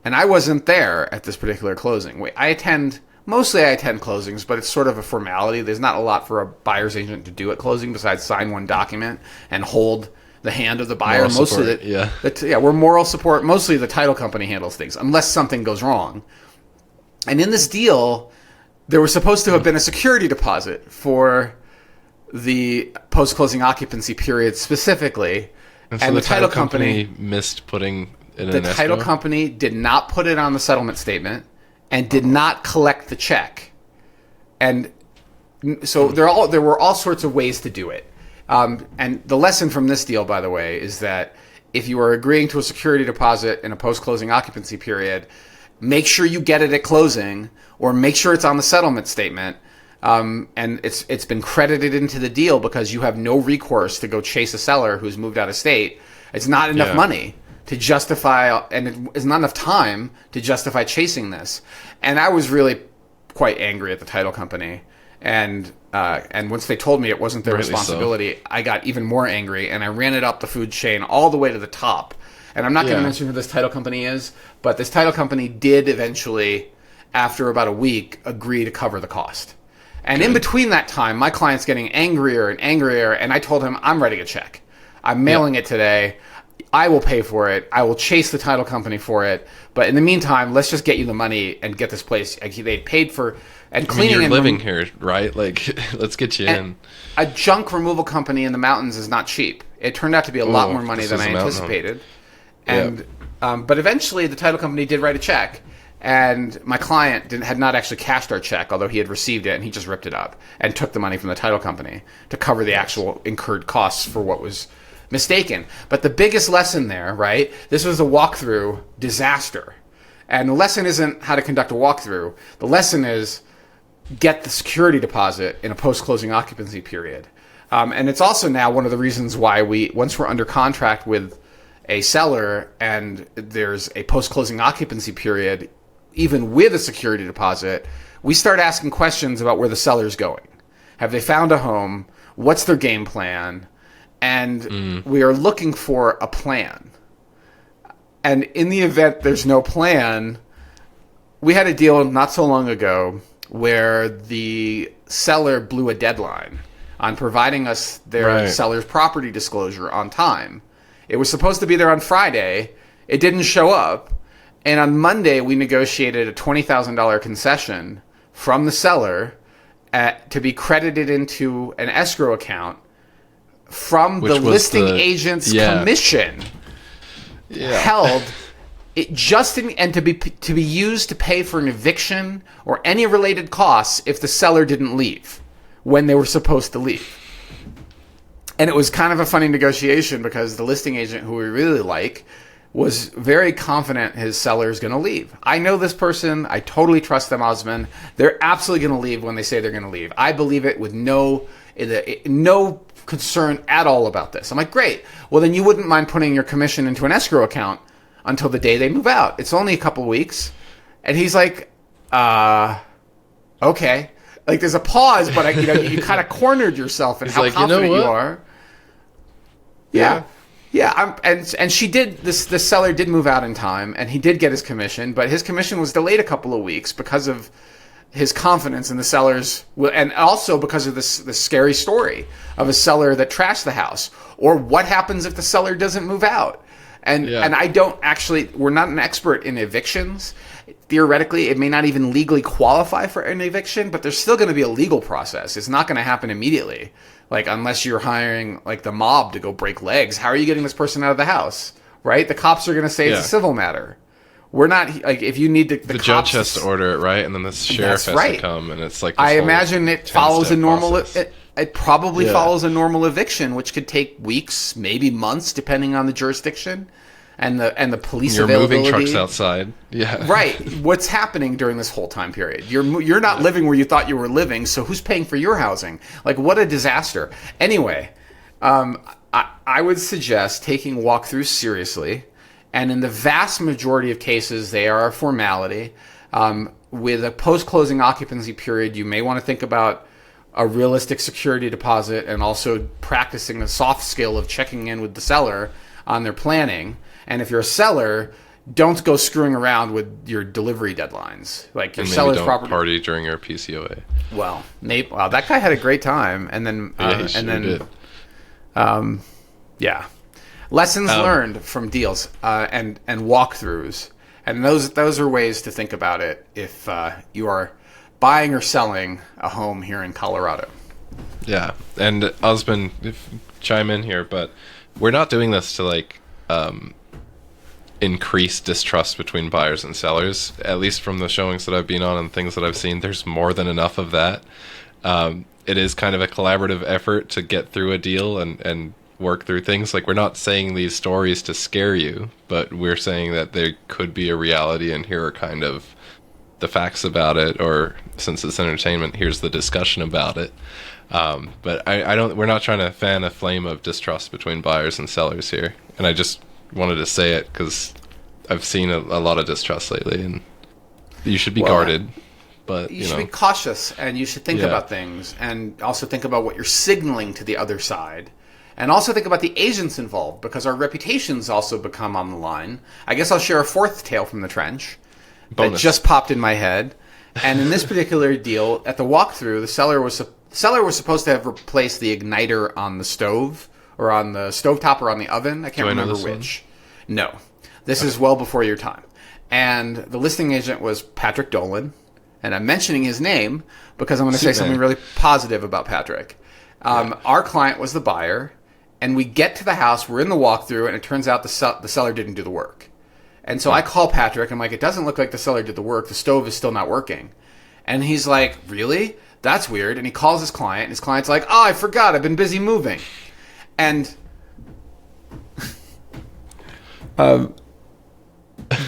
And I wasn't there at this particular closing. I attend closings, but it's sort of a formality. There's not a lot for a buyer's agent to do at closing besides sign one document and hold the hand of the buyer. We're moral support. Mostly the title company handles things, unless something goes wrong. And in this deal, there was supposed to have been a security deposit for the post-closing occupancy period specifically. And so the title company missed putting it in an escrow? The title company did not put it on the settlement statement and did not collect the check. And so there were all sorts of ways to do it. And the lesson from this deal, by the way, is that if you are agreeing to a security deposit in a post-closing occupancy period, make sure you get it at closing, or make sure it's on the settlement statement. And it's been credited into the deal because you have no recourse to go chase a seller who's moved out of state. It's not enough money to justify, and it's not enough time to justify chasing this. And I was really quite angry at the title company. And once they told me it wasn't their responsibility, I got even more angry, and I ran it up the food chain all the way to the top. And I'm not going to mention who this title company is, but this title company did eventually, after about a week, agree to cover the cost. And in between that time, my client's getting angrier and angrier, and I told him, I'm writing a check. I'm mailing it today. I will pay for it. I will chase the title company for it. But in the meantime, let's just get you the money and get this place. They paid for and cleaning. You're living here, right? Like, let's get you in. A junk removal company in the mountains is not cheap. It turned out to be a lot more money than I anticipated. And but eventually, the title company did write a check. And my client had not actually cashed our check, although he had received it, and he just ripped it up and took the money from the title company to cover the actual incurred costs for what was mistaken. But the biggest lesson there, right, this was a walkthrough disaster. And the lesson isn't how to conduct a walkthrough. The lesson is get the security deposit in a post-closing occupancy period. And it's also now one of the reasons why once we're under contract with a seller and there's a post-closing occupancy period, even with a security deposit, we start asking questions about where the seller's going. Have they found a home? What's their game plan? And we are looking for a plan. And in the event there's no plan, we had a deal not so long ago where the seller blew a deadline on providing us their seller's property disclosure on time. It was supposed to be there on Friday. It didn't show up. And on Monday, we negotiated a $20,000 concession from the seller to be credited into an escrow account from the listing agent's commission held and to be used to pay for an eviction or any related costs if the seller didn't leave when they were supposed to leave. And it was kind of a funny negotiation because the listing agent, who we really like, was very confident his seller is going to leave. I know this person. I totally trust them, Osman. They're absolutely going to leave when they say they're going to leave. I believe it with no concern at all about this. I'm like, great. Well, then you wouldn't mind putting your commission into an escrow account until the day they move out. It's only a couple weeks. And he's like, okay. Like, there's a pause, but you kind of cornered yourself in how confident you are. Yeah. Yeah, and she did. The seller did move out in time, and he did get his commission, but his commission was delayed a couple of weeks because of his confidence in the sellers, and also because of this scary story of a seller that trashed the house, or what happens if the seller doesn't move out. And I don't actually. We're not an expert in evictions. Theoretically, it may not even legally qualify for an eviction, but there's still going to be a legal process. It's not going to happen immediately. Like, unless you're hiring, like, the mob to go break legs, how are you getting this person out of the house, right? The cops are going to say it's a civil matter. We're not, like, if you need the cops... judge has to order it, right? And then the sheriff has to come, and it's like... I imagine it follows a normal... It probably follows a normal eviction, which could take weeks, maybe months, depending on the jurisdiction and the police availability. You're moving trucks outside. Yeah. Right. What's happening during this whole time period? You're not living where you thought you were living, so who's paying for your housing? Like, what a disaster. Anyway, I would suggest taking walkthroughs seriously, and in the vast majority of cases, they are a formality. With a post-closing occupancy period, you may want to think about a realistic security deposit and also practicing the soft skill of checking in with the seller on their planning. And if you're a seller, don't go screwing around with your delivery deadlines. Like, your seller's property. Party during your PCOA. Well, that guy had a great time, and then did. Lessons learned from deals and walkthroughs, and those are ways to think about it if you are buying or selling a home here in Colorado. Yeah, and Osman, chime in here, but we're not doing this to like increase distrust between buyers and sellers. At least from the showings that I've been on and things that I've seen, there's more than enough of that. It is kind of a collaborative effort to get through a deal and work through things. Like, we're not saying these stories to scare you, but we're saying that there could be a reality, and here are kind of the facts about it, or since it's entertainment, here's the discussion about it. But I don't. We're not trying to fan a flame of distrust between buyers and sellers here. And I just wanted to say it because I've seen a lot of distrust lately, and you should be guarded. But you should be cautious, and you should think about things, and also think about what you're signaling to the other side, and also think about the agents involved, because our reputations also become on the line. I guess I'll share a fourth tale from the trench that just popped in my head. And in this particular deal, at the walkthrough, the seller was supposed to have replaced the igniter on the stove, or on the stovetop, or on the oven. I can't remember which. No. This is well before your time. And the listing agent was Patrick Dolan. And I'm mentioning his name because I'm going to say something really positive about Patrick. Our client was the buyer, and we get to the house, we're in the walkthrough, and it turns out the seller didn't do the work. And so I call Patrick, I'm like, it doesn't look like the seller did the work, the stove is still not working. And he's like, really? That's weird. And he calls his client, and his client's like, oh, I forgot, I've been busy moving. And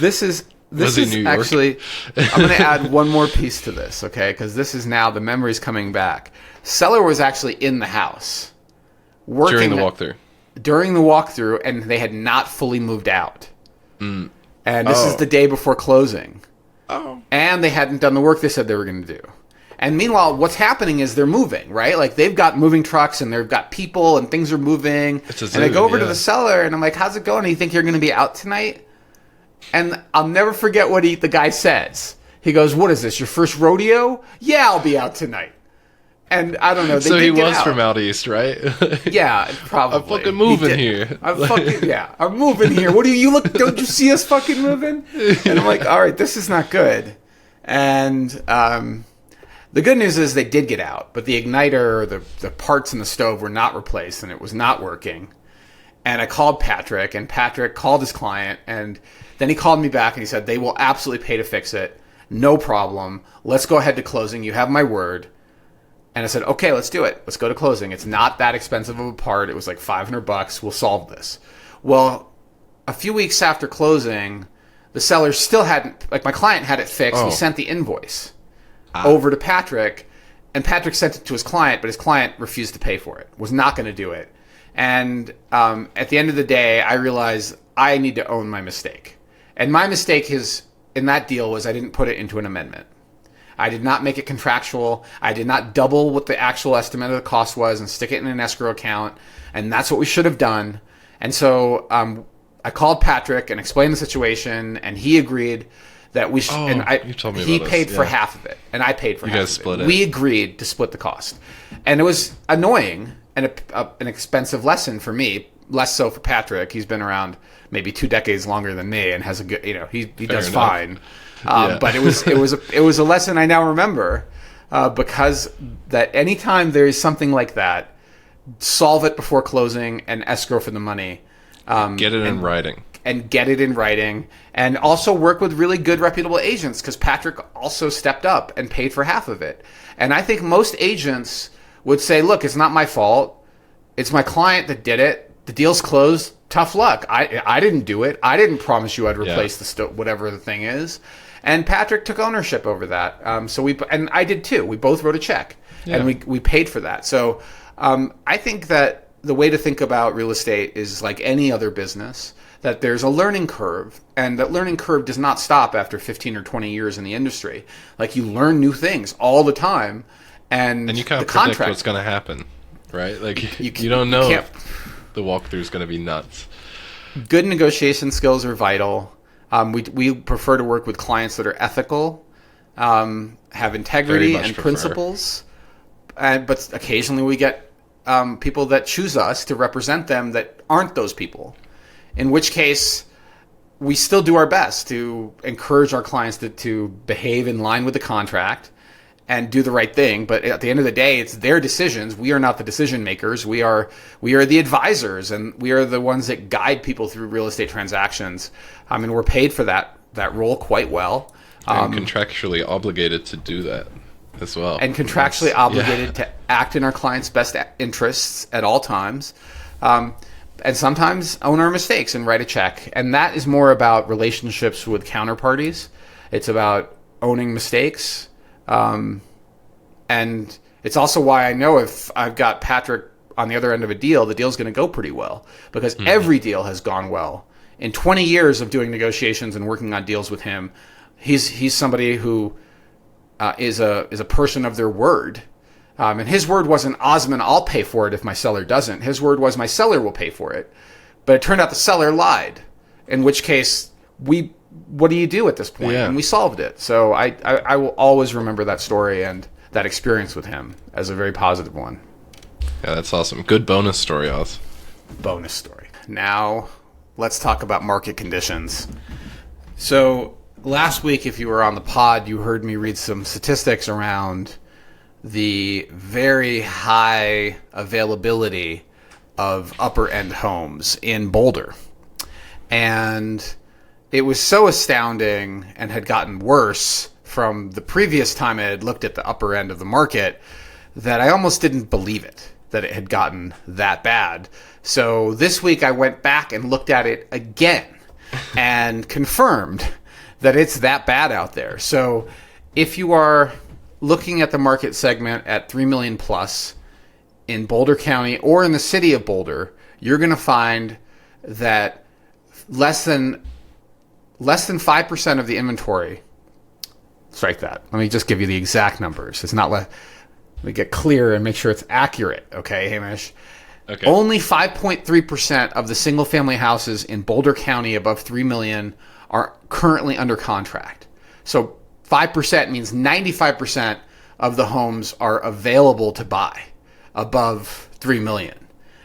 this is actually, I'm going to add one more piece to this, okay? Because this is now, the memory's coming back. Seller was actually in the house. During the walkthrough. During the walkthrough, and they had not fully moved out. And this is the day before closing. And they hadn't done the work they said they were going to do. And meanwhile, what's happening is they're moving, right? Like, they've got moving trucks, and they've got people, and things are moving. And I go over to the seller, and I'm like, how's it going? Do you think you're going to be out tonight? And I'll never forget what the guy says. He goes, what is this, your first rodeo? Yeah, I'll be out tonight. And I don't know. So he was from out east, right? Yeah, probably. I'm fucking moving here. I'm moving here. What do you look? Don't you see us fucking moving? And I'm like, all right, this is not good. And the good news is they did get out, but the igniter, the parts in the stove were not replaced, and it was not working. And I called Patrick, and Patrick called his client, and then he called me back, and he said, they will absolutely pay to fix it. No problem. Let's go ahead to closing. You have my word. And I said, okay, let's do it. Let's go to closing. It's not that expensive of a part. It was like $500. We'll solve this. Well, a few weeks after closing, the seller still hadn't, like, my client had it fixed. We sent the invoice over to Patrick, and Patrick sent it to his client, but his client refused to pay for it, was not going to do it. And at the end of the day, I realized I need to own my mistake. And my mistake in that deal was I didn't put it into an amendment. I did not make it contractual. I did not double what the actual estimate of the cost was and stick it in an escrow account. And that's what we should have done. And so I called Patrick and explained the situation, and he agreed that we should. You told me he about paid this. for half of it, and I paid for half guys of split it. it. We agreed to split the cost, and it was annoying and an expensive lesson for me. Less so for Patrick. He's been around maybe 2 decades longer than me and has a good. He does fine. But it was a lesson I now remember, because that anytime there is something like that, solve it before closing and escrow for the money. Get it in writing. And get it in writing, and also work with really good, reputable agents, because Patrick also stepped up and paid for half of it. And I think most agents would say, look, it's not my fault. It's my client that did it. The deal's closed. Tough luck. I didn't do it. I didn't promise you I'd replace the whatever the thing is. And Patrick took ownership over that. And I did too. We both wrote a check, and we paid for that. So I think that the way to think about real estate is like any other business, that there's a learning curve, and that learning curve does not stop after 15 or 20 years in the industry. Like, you learn new things all the time, and you can't predict what's going to happen, right? Like, you don't know if the walkthrough is going to be nuts. Good negotiation skills are vital. We prefer to work with clients that are ethical, have integrity and principles, but occasionally we get people that choose us to represent them that aren't those people, in which case we still do our best to encourage our clients to behave in line with the contract and do the right thing. But at the end of the day, it's their decisions. We are not the decision makers. We are the advisors, and we are the ones that guide people through real estate transactions. I mean, we're paid for that role quite well. And contractually obligated to do that as well. And contractually obligated to act in our clients' best interests at all times. And sometimes own our mistakes and write a check. And that is more about relationships with counterparties. It's about owning mistakes. And it's also why I know if I've got Patrick on the other end of a deal, the deal's going to go pretty well, because every deal has gone well. In 20 years of doing negotiations and working on deals with him, he's somebody who is a person of their word. And his word wasn't, Osman, I'll pay for it if my seller doesn't. His word was, my seller will pay for it. But it turned out the seller lied, in which case, what do you do at this point? Yeah. And we solved it. So I will always remember that story and that experience with him as a very positive one. Yeah, that's awesome. Good bonus story, Oz. Bonus story. Now, let's talk about market conditions. So last week, if you were on the pod, you heard me read some statistics around the very high availability of upper-end homes in Boulder. And it was so astounding and had gotten worse from the previous time I had looked at the upper end of the market that I almost didn't believe it, that it had gotten that bad. So this week I went back and looked at it again and confirmed that it's that bad out there. So if you are looking at the market segment at 3 million plus in Boulder County or in the city of Boulder, you're going to find that less than 5% of the inventory. Strike that. Let me just give you the exact numbers. It's not let me get clear and make sure it's accurate. Okay, Hamish. Okay. Only 5.3% of the single-family houses in Boulder County above 3 million are currently under contract. So 5% means 95% of the homes are available to buy above 3 million.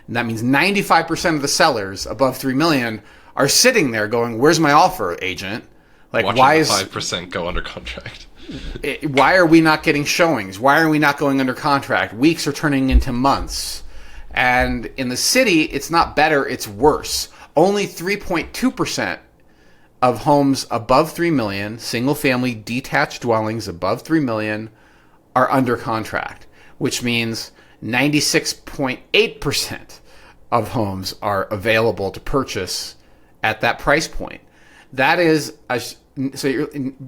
And that means 95% of the sellers above 3 million are sitting there going, "Where's my offer, agent?" Like, Watching why the is 5% go under contract? why are we not getting showings? Why are we not going under contract? Weeks are turning into months. And in the city, it's not better, it's worse. Only 3.2% of homes above 3 million, single-family detached dwellings above 3 million, are under contract, which means 96.8% of homes are available to purchase at that price point. That is,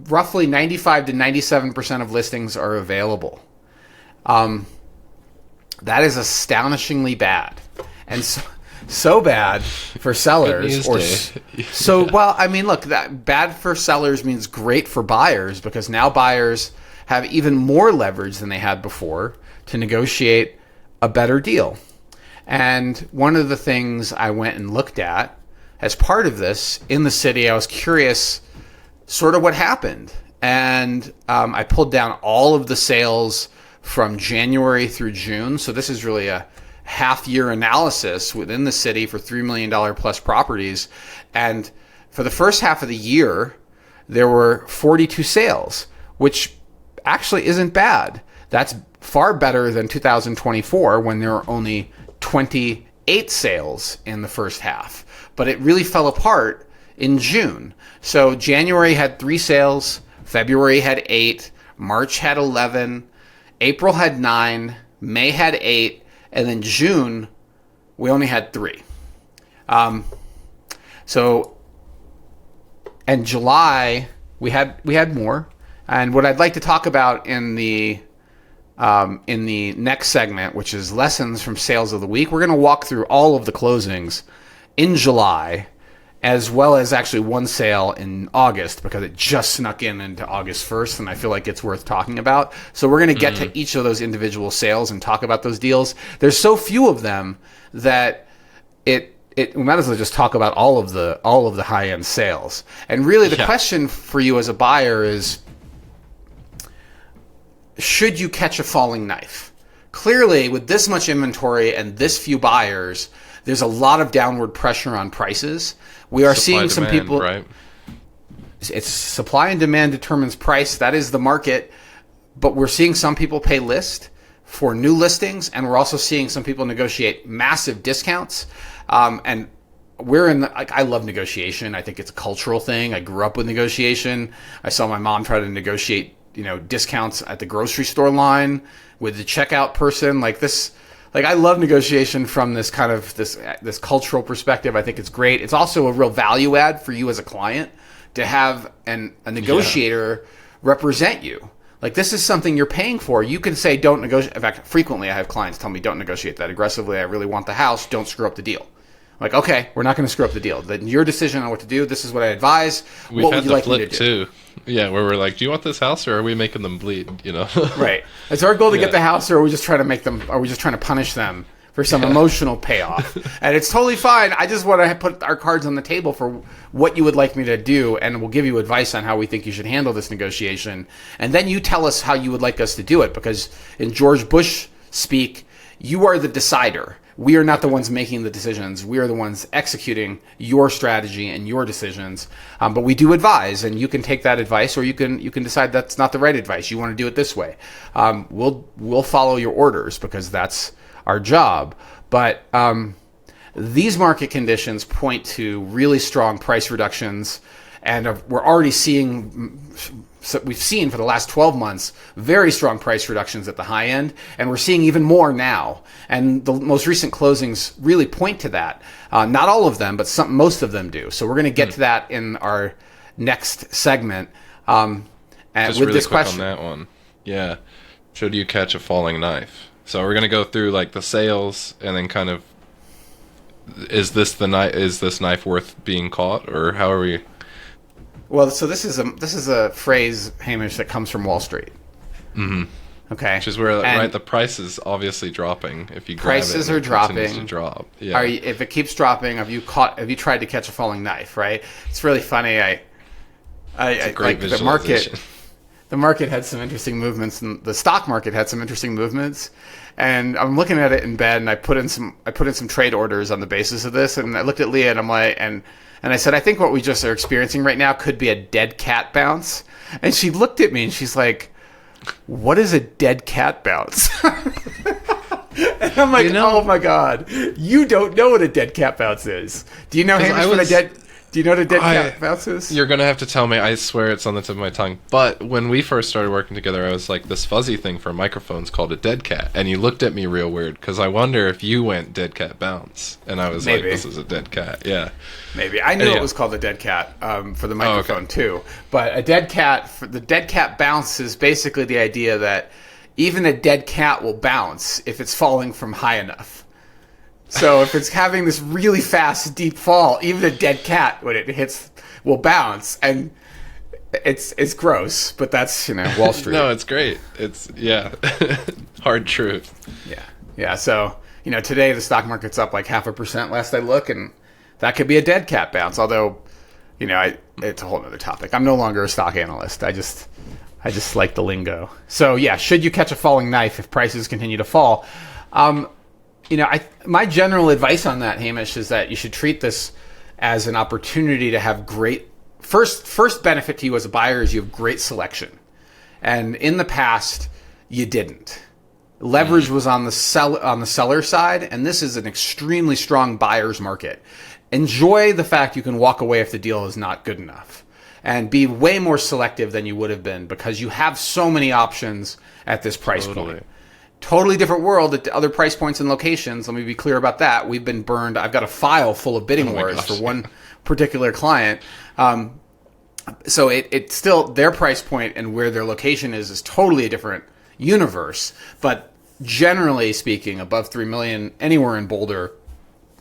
roughly 95 to 97% of listings are available. That is astonishingly bad. And so bad for sellers. Well, I mean, look, that bad for sellers means great for buyers, because now buyers have even more leverage than they had before to negotiate a better deal. And one of the things I went and looked at as part of this in the city, I was curious sort of what happened. And I pulled down all of the sales from January through June. So this is really a half-year analysis within the city for $3 million plus properties. And for the first half of the year, there were 42 sales, which actually isn't bad. That's far better than 2024, when there were only 28 sales in the first half. But it really fell apart in June. So January had 3 sales, February had 8, March had 11, April had 9, May had 8, and then June we only had 3. And July we had more. And what I'd like to talk about in the next segment, which is lessons from sales of the week, we're going to walk through all of the closings in July, as well as actually one sale in August, because it just snuck into August 1st, and I feel like it's worth talking about. So we're going to get to each of those individual sales and talk about those deals. There's so few of them that we might as well just talk about all of the high-end sales. And really the question for you as a buyer is, should you catch a falling knife? Clearly, with this much inventory and this few buyers, there's a lot of downward pressure on prices. We are seeing some people. Right. It's supply and demand determines price. That is the market. but we're seeing some people pay list for new listings, and we're also seeing some people negotiate massive discounts. And we're in I love negotiation. I think it's a cultural thing. I grew up with negotiation. I saw my mom try to negotiate, discounts at the grocery store line with the checkout person. I love negotiation from this kind of this cultural perspective. I think it's great. It's also a real value add for you as a client to have a negotiator represent you. Like, this is something you're paying for. You can say, don't negotiate. In fact, frequently I have clients tell me, don't negotiate that aggressively. I really want the house. Don't screw up the deal. I'm like, okay, we're not going to screw up the deal. Then your decision on what to do. This is what I advise. We've what had would you the like me flip to do? too. Yeah, where we're like, do you want this house, or are we making them bleed? Right. Is our goal to get the house, or are we just trying to make them? Are we just trying to punish them for some emotional payoff? And it's totally fine. I just want to put our cards on the table for what you would like me to do, and we'll give you advice on how we think you should handle this negotiation. And then you tell us how you would like us to do it, because in George Bush speak, you are the decider. We are not the ones making the decisions. We are the ones executing your strategy and your decisions. But we do advise, and you can take that advice, or you can decide that's not the right advice. You want to do it this way. We'll follow your orders, because that's our job. But these market conditions point to really strong price reductions, and we're already seeing. So we've seen for the last 12 months very strong price reductions at the high end, and we're seeing even more now. And the most recent closings really point to that. Not all of them, but most of them do. So we're going to get to that in our next segment. And just with really this quick question, on that one, yeah. Should you catch a falling knife? So we're going to go through like the sales, and then kind of is this knife worth being caught, or how are we? Well, so this is a phrase, Hamish, that comes from Wall Street. Mm-hmm. Okay, which is where the price is obviously dropping. If you grab prices it, are it dropping. continues to drop. Yeah. If it keeps dropping, have you tried to catch a falling knife? Right. It's really funny. It's a great like visualization. The market had some interesting movements, and the stock market had some interesting movements. And I'm looking at it in bed, and I put in some trade orders on the basis of this. And I looked at Leah, and I'm like, and I said, I think what we just are experiencing right now could be a dead cat bounce. And she looked at me, and she's like, what is a dead cat bounce? And I'm like, oh my God, you don't know what a dead cat bounce is. Do you know, Hamish, do you know what a dead cat bounce is? You're going to have to tell me. I swear it's on the tip of my tongue. But when we first started working together, I was like, this fuzzy thing for microphones called a dead cat. And you looked at me real weird, because I wonder if you went dead cat bounce. And I was like, this is a dead cat. Yeah. Maybe. I knew it was called a dead cat for the microphone too. But the dead cat bounce is basically the idea that even a dead cat will bounce if it's falling from high enough. So if it's having this really fast, deep fall, even a dead cat, when it hits, will bounce. And it's gross, but that's, Wall Street. No, it's great. It's, hard truth. Yeah. So, today the stock market's up like 0.5% last I look, and that could be a dead cat bounce. Although, it's a whole other topic. I'm no longer a stock analyst. I just like the lingo. So yeah, should you catch a falling knife if prices continue to fall? My general advice on that, Hamish, is that you should treat this as an opportunity to have great first benefit to you as a buyer is you have great selection. And in the past, you didn't. Leverage was on the seller side, and this is an extremely strong buyer's market. Enjoy the fact you can walk away if the deal is not good enough, and be way more selective than you would have been, because you have so many options at this price point. Totally different world at other price points and locations. Let me be clear about that. We've been burned. I've got a file full of bidding wars for one particular client. So it's still their price point and where their location is totally a different universe. But generally speaking, above $3 million, anywhere in Boulder,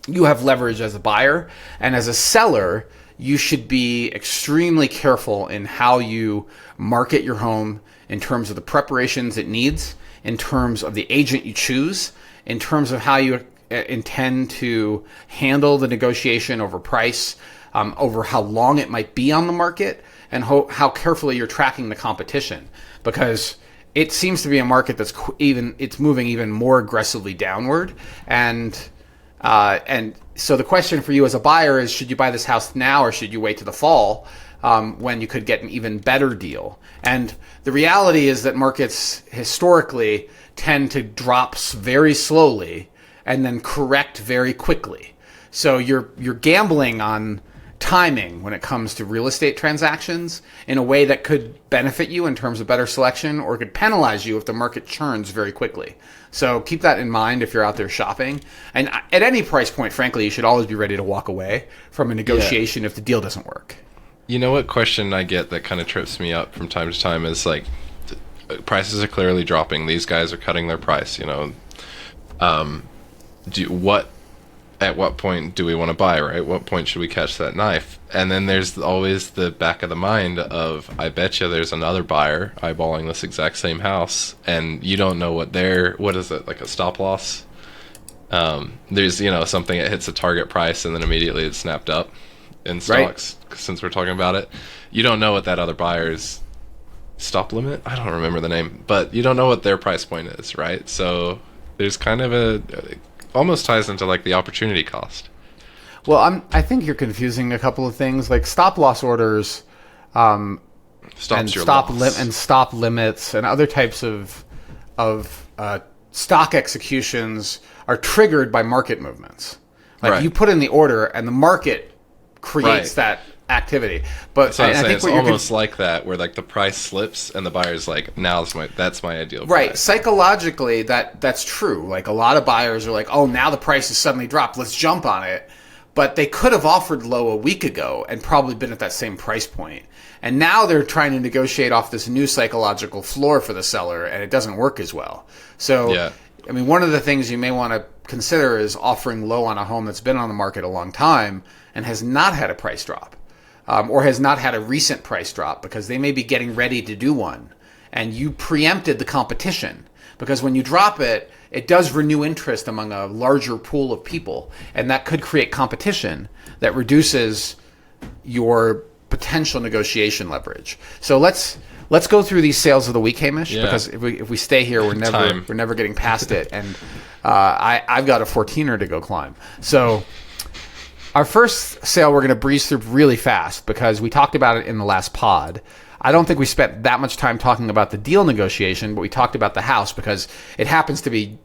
you have leverage as a buyer. And as a seller, you should be extremely careful in how you market your home in terms of the preparations it needs, in terms of the agent you choose, in terms of how you intend to handle the negotiation over price, over how long it might be on the market, and how carefully you're tracking the competition. Because it seems to be a market it's moving even more aggressively downward, and So the question for you as a buyer is, should you buy this house now or should you wait to the fall when you could get an even better deal? And the reality is that markets historically tend to drop very slowly and then correct very quickly. So you're gambling on timing when it comes to real estate transactions in a way that could benefit you in terms of better selection or could penalize you if the market churns very quickly. So keep that in mind if you're out there shopping. And at any price point, frankly, you should always be ready to walk away from a negotiation if the deal doesn't work. You know what question I get that kind of trips me up from time to time is like, prices are clearly dropping. These guys are cutting their price, you know. At what point do we want to buy, right? What point should we catch that knife? And then there's always the back of the mind of, I bet you there's another buyer eyeballing this exact same house, and you don't know what is it, like a stop loss? There's, you know, something that hits a target price and then immediately it's snapped up in stocks, right? Since we're talking about it. You don't know what that other buyer's stop limit? I don't remember the name, but you don't know what their price point is, right? So there's kind of almost ties into like the opportunity cost. Well, I think you're confusing a couple of things, like stop loss orders, and stop limits, and other types of stock executions are triggered by market movements. Like you put in the order, and the market creates that activity. But so I think it's almost like that, where like the price slips and the buyer's like, that's my ideal price. Right. Psychologically, that's true. Like a lot of buyers are like, oh, now the price has suddenly dropped, let's jump on it. But they could have offered low a week ago and probably been at that same price point. And now they're trying to negotiate off this new psychological floor for the seller, and it doesn't work as well. So, I mean, one of the things you may want to consider is offering low on a home that's been on the market a long time and has not had a price drop. Or has not had a recent price drop, because they may be getting ready to do one. And you preempted the competition, because when you drop it, it does renew interest among a larger pool of people. And that could create competition that reduces your potential negotiation leverage. So let's go through these sales of the week, Hamish, because if we stay here, we're never getting past it. And I've got a 14er to go climb. So our first sale we're going to breeze through really fast because we talked about it in the last pod. I don't think we spent that much time talking about the deal negotiation, but we talked about the house because it happens to be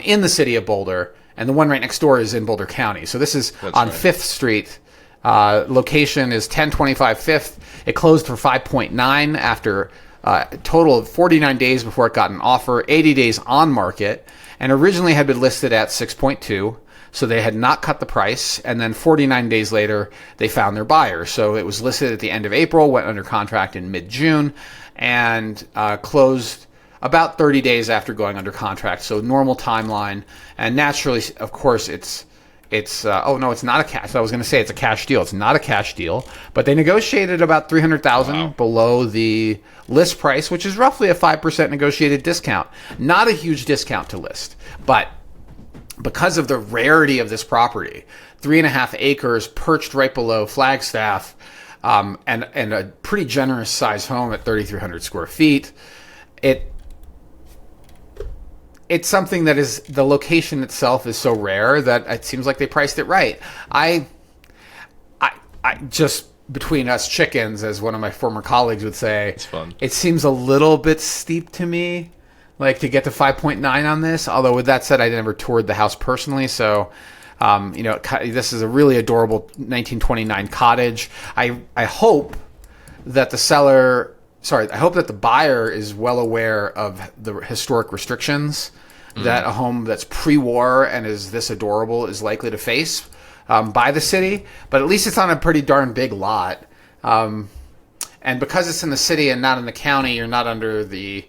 in the city of Boulder, and the one right next door is in Boulder County. So this is on 5th Street. Location is 1025 5th. It closed for 5.9 after a total of 49 days before it got an offer, 80 days on market, and originally had been listed at 6.2. So they had not cut the price, and then 49 days later, they found their buyer. So it was listed at the end of April, went under contract in mid-June, and closed about 30 days after going under contract. So normal timeline, and naturally, of course, it's oh no, it's not a cash. I was going to say it's a cash deal. It's not a cash deal, but they negotiated about $300,000 below the list price, which is roughly a 5% negotiated discount. Not a huge discount to list, but because of the rarity of this property, 3.5 acres perched right below Flagstaff, and a pretty generous size home at 3,300 square feet, it's something that is, the location itself is so rare that it seems like they priced it right. I just, between us chickens, as one of my former colleagues would say, it's fun. It seems a little bit steep to me. Like to get to 5.9 on this, although with that said, I never toured the house personally, so this is a really adorable 1929 cottage. I hope that the buyer is well aware of the historic restrictions that a home that's pre-war and is this adorable is likely to face by the city. But at least it's on a pretty darn big lot, and because it's in the city and not in the county, you're not under the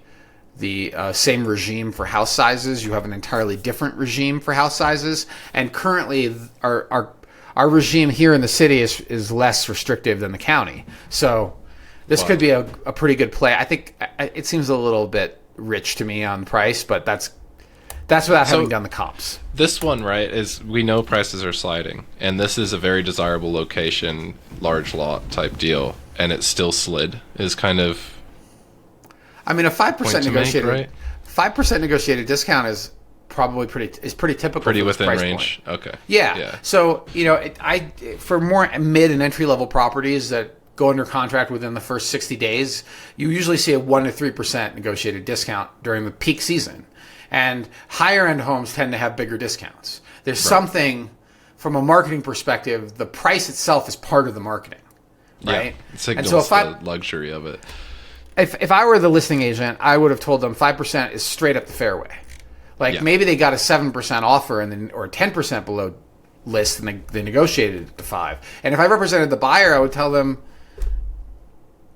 same regime for house sizes. You have an entirely different regime for house sizes, and currently our regime here in the city is less restrictive than the county. So this could be a pretty good play. I think it seems a little bit rich to me on price, but that's without having done the comps. This one, right, is we know prices are sliding, and this is a very desirable location, large lot type deal, and it still slid. Is kind of, I mean, a 5% negotiated 5% negotiated discount is is pretty typical. Pretty for this within price range. point. Okay. Yeah. So for more mid and entry level properties that go under contract within the first 60 days, you usually see a 1 to 3% negotiated discount during the peak season, and higher end homes tend to have bigger discounts. There's something from a marketing perspective. The price itself is part of the marketing, right? Yeah, it signals the luxury of it. If I were the listing agent, I would have told them 5% is straight up the fairway. Maybe they got a 7% offer or 10% below list, and they negotiated it to 5. And if I represented the buyer, I would tell them,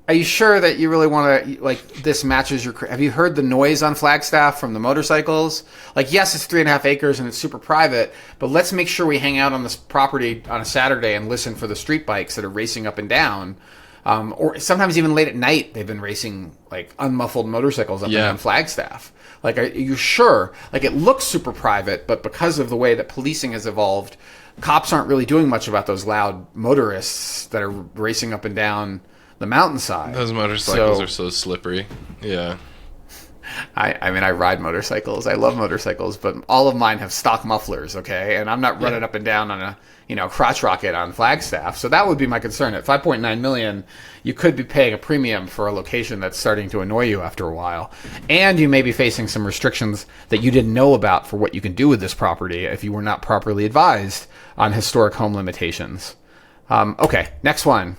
"Are you sure that you really want to this matches your? Have you heard the noise on Flagstaff from the motorcycles? Yes, it's 3.5 acres and it's super private, but let's make sure we hang out on this property on a Saturday and listen for the street bikes that are racing up and down." Or sometimes even late at night, they've been racing unmuffled motorcycles up and down Flagstaff. Are you sure? It looks super private, but because of the way that policing has evolved, cops aren't really doing much about those loud motorists that are racing up and down the mountainside. Those motorcycles are so slippery. Yeah. I mean, I ride motorcycles. I love motorcycles, but all of mine have stock mufflers, okay? And I'm not running up and down on a crotch rocket on Flagstaff. So that would be my concern. At $5.9 million, you could be paying a premium for a location that's starting to annoy you after a while. And you may be facing some restrictions that you didn't know about for what you can do with this property if you were not properly advised on historic home limitations. Okay, next one.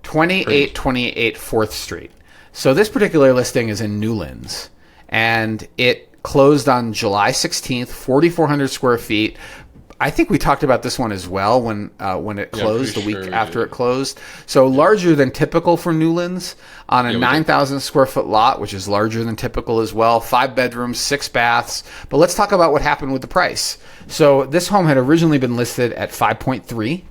2828 4th Street. So this particular listing is in Newlands, and it closed on July 16th, 4,400 square feet. I think we talked about this one as well when it closed, the week after it closed. So larger than typical for Newlands on a 9,000 square foot lot, which is larger than typical as well. 5 bedrooms, 6 baths. But let's talk about what happened with the price. So this home had originally been listed at 5.3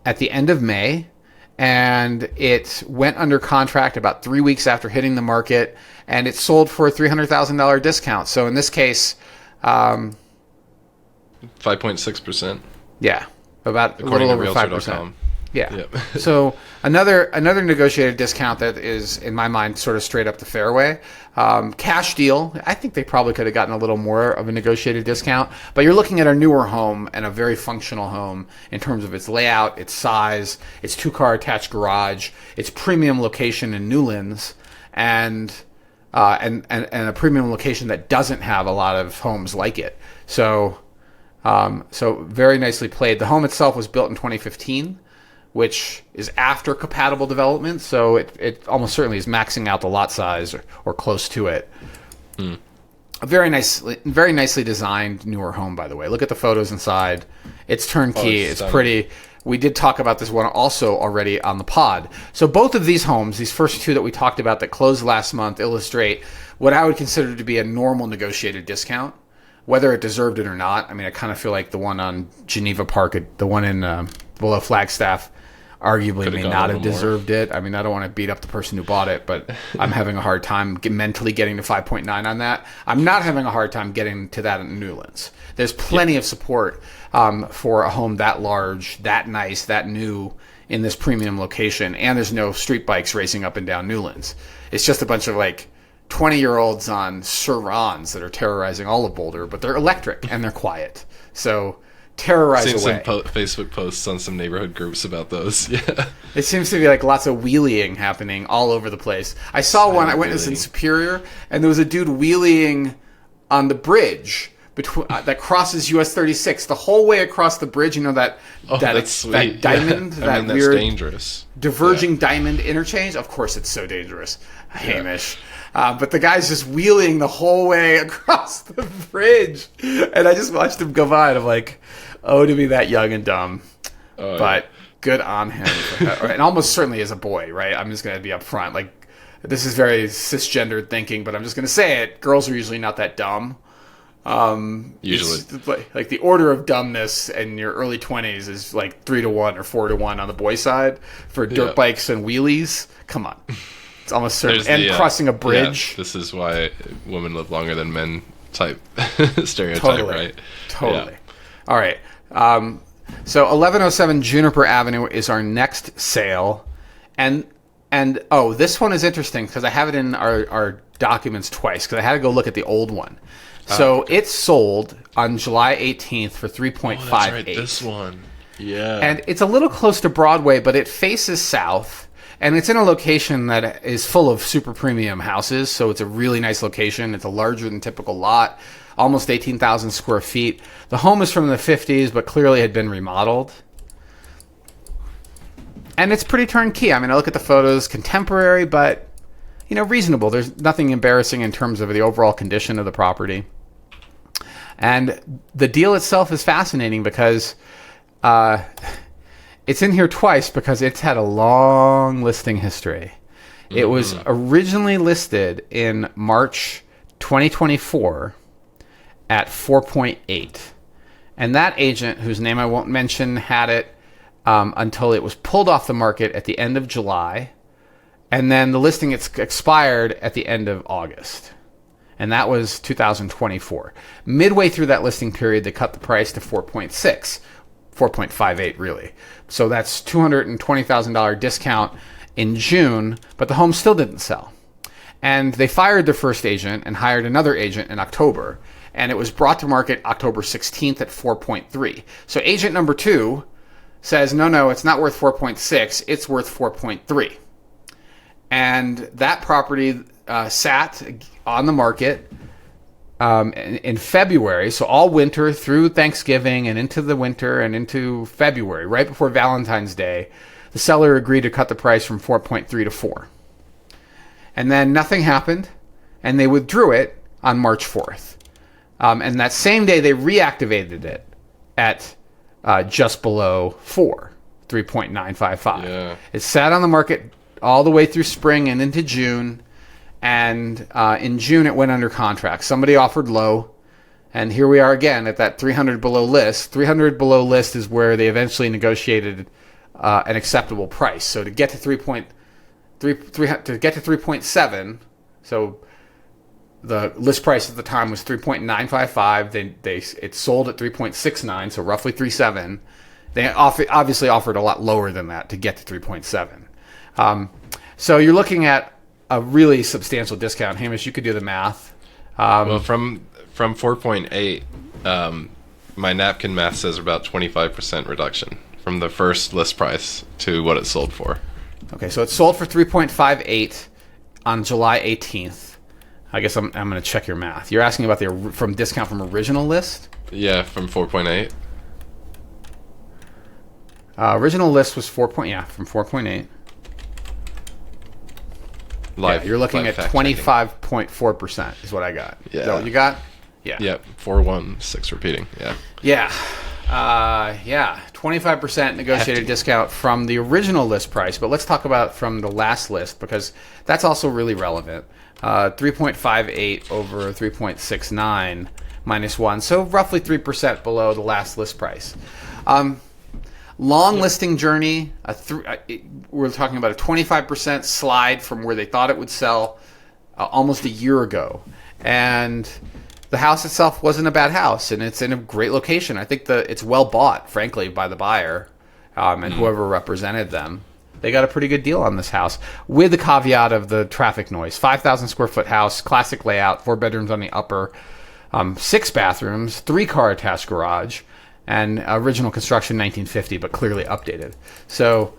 at the end of May. And it went under contract about 3 weeks after hitting the market, and it sold for a $300,000 discount. So in this case, 5.6%. Yeah, about according a little to over 5%. Yeah. Yep. So another negotiated discount that is, in my mind, sort of straight up the fairway. Cash deal. I think they probably could have gotten a little more of a negotiated discount, but you're looking at a newer home and a very functional home in terms of its layout, its size, its 2-car attached garage, its premium location in Newlands, and a premium location that doesn't have a lot of homes like it. So very nicely played. The home itself was built in 2015. Which is after compatible development, so it almost certainly is maxing out the lot size or close to it. A very nicely designed newer home, by the way. Look at the photos inside. It's turnkey. It's pretty. We did talk about this one also already on the pod. So both of these homes, these first two that we talked about that closed last month, illustrate what I would consider to be a normal negotiated discount, whether it deserved it or not. I mean, I kind of feel like the one on Geneva Park, the one in below Flagstaff, arguably may not have deserved it. I mean, I don't want to beat up the person who bought it, but I'm having a hard time mentally getting to 5.9 on that. I'm not having a hard time getting to that in Newlands. There's plenty of support for a home that large, that nice, that new in this premium location, and there's no street bikes racing up and down Newlands. It's just a bunch of 20-year-olds on Surrons that are terrorizing all of Boulder, but they're electric and they're quiet. So terrorize Seen away. some Facebook posts on some neighborhood groups about those. Yeah, it seems to be lots of wheeling happening all over the place. I saw one. I witnessed in Superior, and there was a dude wheeling on the bridge between that crosses US 36 the whole way across the bridge. You know that that diamond, that that's weird dangerous diverging diamond interchange. Of course, it's so dangerous, Hamish. But the guy's just wheeling the whole way across the bridge, and I just watched him go by, and I'm like, oh, to be that young and dumb. But good on him. And almost certainly as a boy, right? I'm just going to be up front. This is very cisgendered thinking, but I'm just going to say it. Girls are usually not that dumb. Usually. The order of dumbness in your early 20s is 3-1 or 4-1 on the boy side for dirt bikes and wheelies. Come on. It's almost certain. And crossing a bridge. Yeah, this is why women live longer than men type stereotype, totally. right? Totally. Yeah. All right. So 1107 Juniper Avenue is our next sale. And this one is interesting because I have it in our documents twice because I had to go look at the old one. So it sold on July 18th for 3.58. Oh, that's right, this one. Yeah. And it's a little close to Broadway, but it faces south. And it's in a location that is full of super premium houses. So it's a really nice location. It's a larger than typical lot, almost 18,000 square feet. The home is from the 50s, but clearly had been remodeled. And it's pretty turnkey. I mean, I look at the photos, contemporary, but, reasonable. There's nothing embarrassing in terms of the overall condition of the property. And the deal itself is fascinating because it's in here twice because it's had a long listing history. It was originally listed in March 2024 at 4.8. And that agent, whose name I won't mention, had it until it was pulled off the market at the end of July. And then the listing expired at the end of August. And that was 2024. Midway through that listing period, they cut the price to 4.6, 4.58 really. So that's $220,000 discount in June, but the home still didn't sell. And they fired their first agent and hired another agent in October. And it was brought to market October 16th at 4.3. So agent number 2 says, no, it's not worth 4.6, it's worth 4.3. And that property sat on the market in February, so all winter through Thanksgiving and into the winter and into February, right before Valentine's Day. The seller agreed to cut the price from 4.3 to 4. And then nothing happened, and they withdrew it on March 4th. And that same day, they reactivated it at just below 4, 3.955. Yeah. It sat on the market all the way through spring and into June. And in June, it went under contract. Somebody offered low. And here we are again at that 300 below list. 300 below list is where they eventually negotiated an acceptable price. So to get to 3.7, so the list price at the time was 3.955. It sold at 3.69, so roughly 3.7. They obviously offered a lot lower than that to get to 3.7. So you're looking at a really substantial discount. Hamish, you could do the math. Well, from 4.8, my napkin math says about 25% reduction from the first list price to what it sold for. Okay, so it sold for 3.58 on July 18th. I guess I'm going to check your math. You're asking about from discount from original list? Yeah, from 4.8. Original list was from 4.8. You're looking at 25.4% is what I got. Yeah. Is that what you got? Yeah. Yep, 416 repeating. Yeah. Yeah. 25% negotiated discount from the original list price, but let's talk about from the last list because that's also really relevant. 3.58 over 3.69 minus 1, so roughly 3% below the last list price. Long listing journey. We're talking about a 25% slide from where they thought it would sell almost a year ago, and the house itself wasn't a bad house, and it's in a great location. I think it's well bought, frankly, by the buyer and whoever represented them. They got a pretty good deal on this house, with the caveat of the traffic noise. 5,000 square foot house, classic layout, 4 bedrooms on the upper, 6 bathrooms, 3-car attached garage, and original construction 1950, but clearly updated. So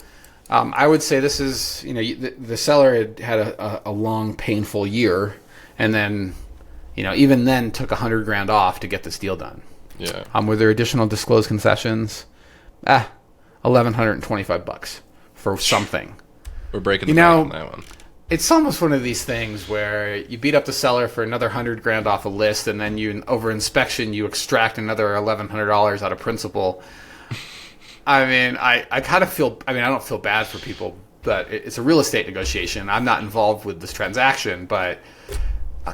I would say this is, the seller had a long, painful year, and then, even then took $100,000 off to get this deal done. Yeah. Were there additional disclosed concessions? $1,125 for something. We're breaking the bank on that one. It's almost one of these things where you beat up the seller for another $100,000 off a list, and then over inspection you extract another $1,100 out of principal. I mean, I kind of feel. I don't feel bad for people, but it's a real estate negotiation. I'm not involved with this transaction, but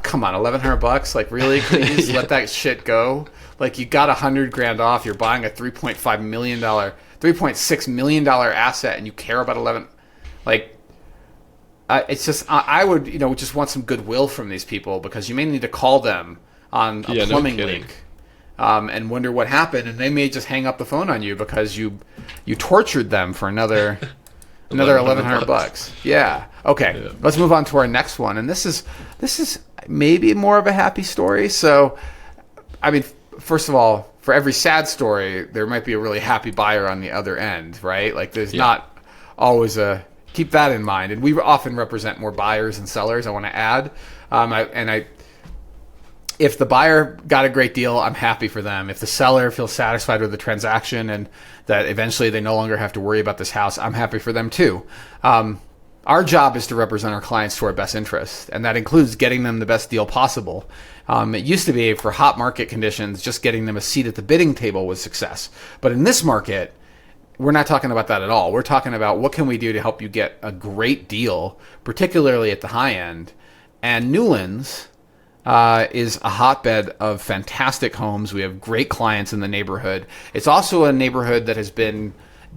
come on, $1,100? Like, really? Can you just let that shit go? Like, you got $100,000 off. You're buying a $3.5 million, $3.6 million asset, and you care about 11. Like. It's just I would just want some goodwill from these people, because you may need to call them on a plumbing leak and wonder what happened, and they may just hang up the phone on you because you tortured them for another $1,100. Yeah. Okay. Yeah. Let's move on to our next one, and this is maybe more of a happy story. So I mean, first of all, for every sad story, there might be a really happy buyer on the other end, right? Like there's not always keep that in mind. And we often represent more buyers than sellers, I want to add. If the buyer got a great deal, I'm happy for them. If the seller feels satisfied with the transaction and that eventually they no longer have to worry about this house, I'm happy for them too. Our job is to represent our clients to our best interest, and that includes getting them the best deal possible. It used to be, for hot market conditions, just getting them a seat at the bidding table was success. But in this market, we're not talking about that at all. We're talking about what can we do to help you get a great deal, particularly at the high end. And Newlands is a hotbed of fantastic homes. We have great clients in the neighborhood. It's also a neighborhood that has been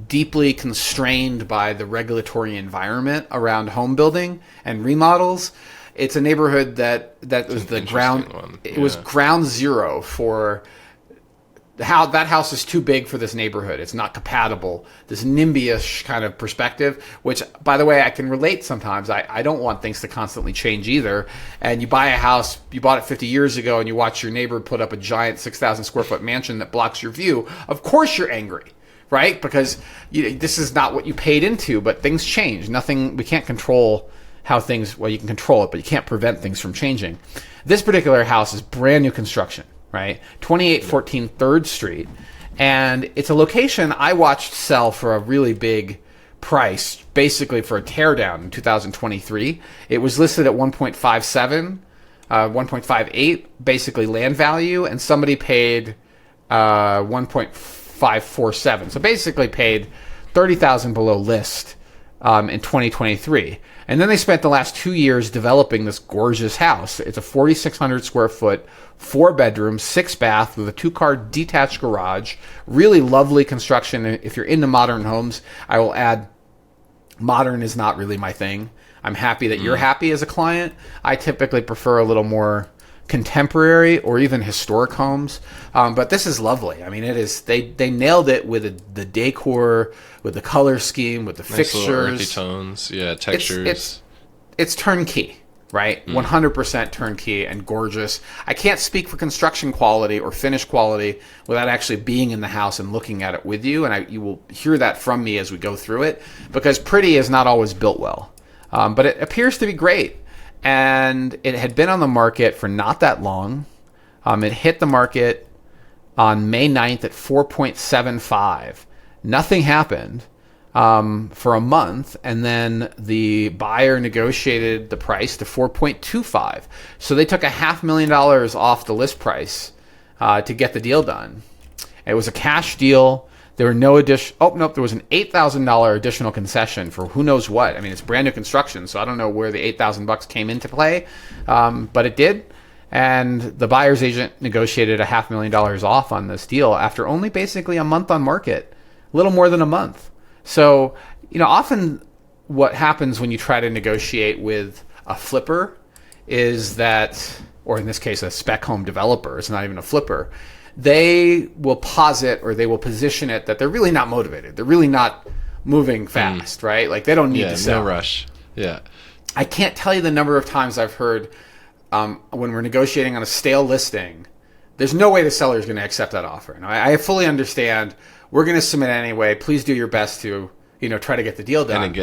deeply constrained by the regulatory environment around home building and remodels. It's a neighborhood that was the ground. It was ground zero for how that house is too big for this neighborhood. It's not compatible. This NIMBY-ish kind of perspective, which, by the way, I can relate sometimes. I don't want things to constantly change either. And you buy a house, you bought it 50 years ago, and you watch your neighbor put up a giant 6,000 square foot mansion that blocks your view. Of course you're angry, right? Because this is not what you paid into, but things change. We can't control how things, well, you can control it, but you can't prevent things from changing. This particular house is brand new construction, right? 2814 3rd Street. And it's a location I watched sell for a really big price, basically for a teardown in 2023. It was listed at 1.57, 1.58, basically land value, and somebody paid 1.547. So basically paid $30,000 below list in 2023. And then they spent the last 2 years developing this gorgeous house. It's a 4,600 square foot, 4 bedroom, 6 bath with a 2-car detached garage. Really lovely construction. If you're into modern homes, I will add, modern is not really my thing. I'm happy that you're happy as a client. I typically prefer a little more contemporary or even historic homes, but this is lovely. I mean, it is. They nailed it with the decor, with the color scheme, with the nice fixtures, earthy tones, textures. It's turnkey, right? 100% turnkey and gorgeous. I can't speak for construction quality or finish quality without actually being in the house and looking at it with you, and you will hear that from me as we go through it, because pretty is not always built well, but it appears to be great. And it had been on the market for not that long. It hit the market on May 9th at 4.75. Nothing happened for a month, and then the buyer negotiated the price to 4.25. So they took $500,000 off the list price to get the deal done. It was a cash deal. There were no addition. Oh, nope. There was an $8,000 additional concession for who knows what. I mean, it's brand new construction, so I don't know where the $8,000 came into play, but it did. And the buyer's agent negotiated $500,000 off on this deal after only basically a month on market, a little more than a month. So, often what happens when you try to negotiate with a flipper is that, or in this case, a spec home developer, it's not even a flipper, they will posit or they will position it that they're really not motivated. They're really not moving fast, right? Like they don't need to sell. No rush. Yeah. I can't tell you the number of times I've heard when we're negotiating on a stale listing, there's no way the seller is going to accept that offer. And I fully understand. We're going to submit anyway. Please do your best to, try to get the deal done.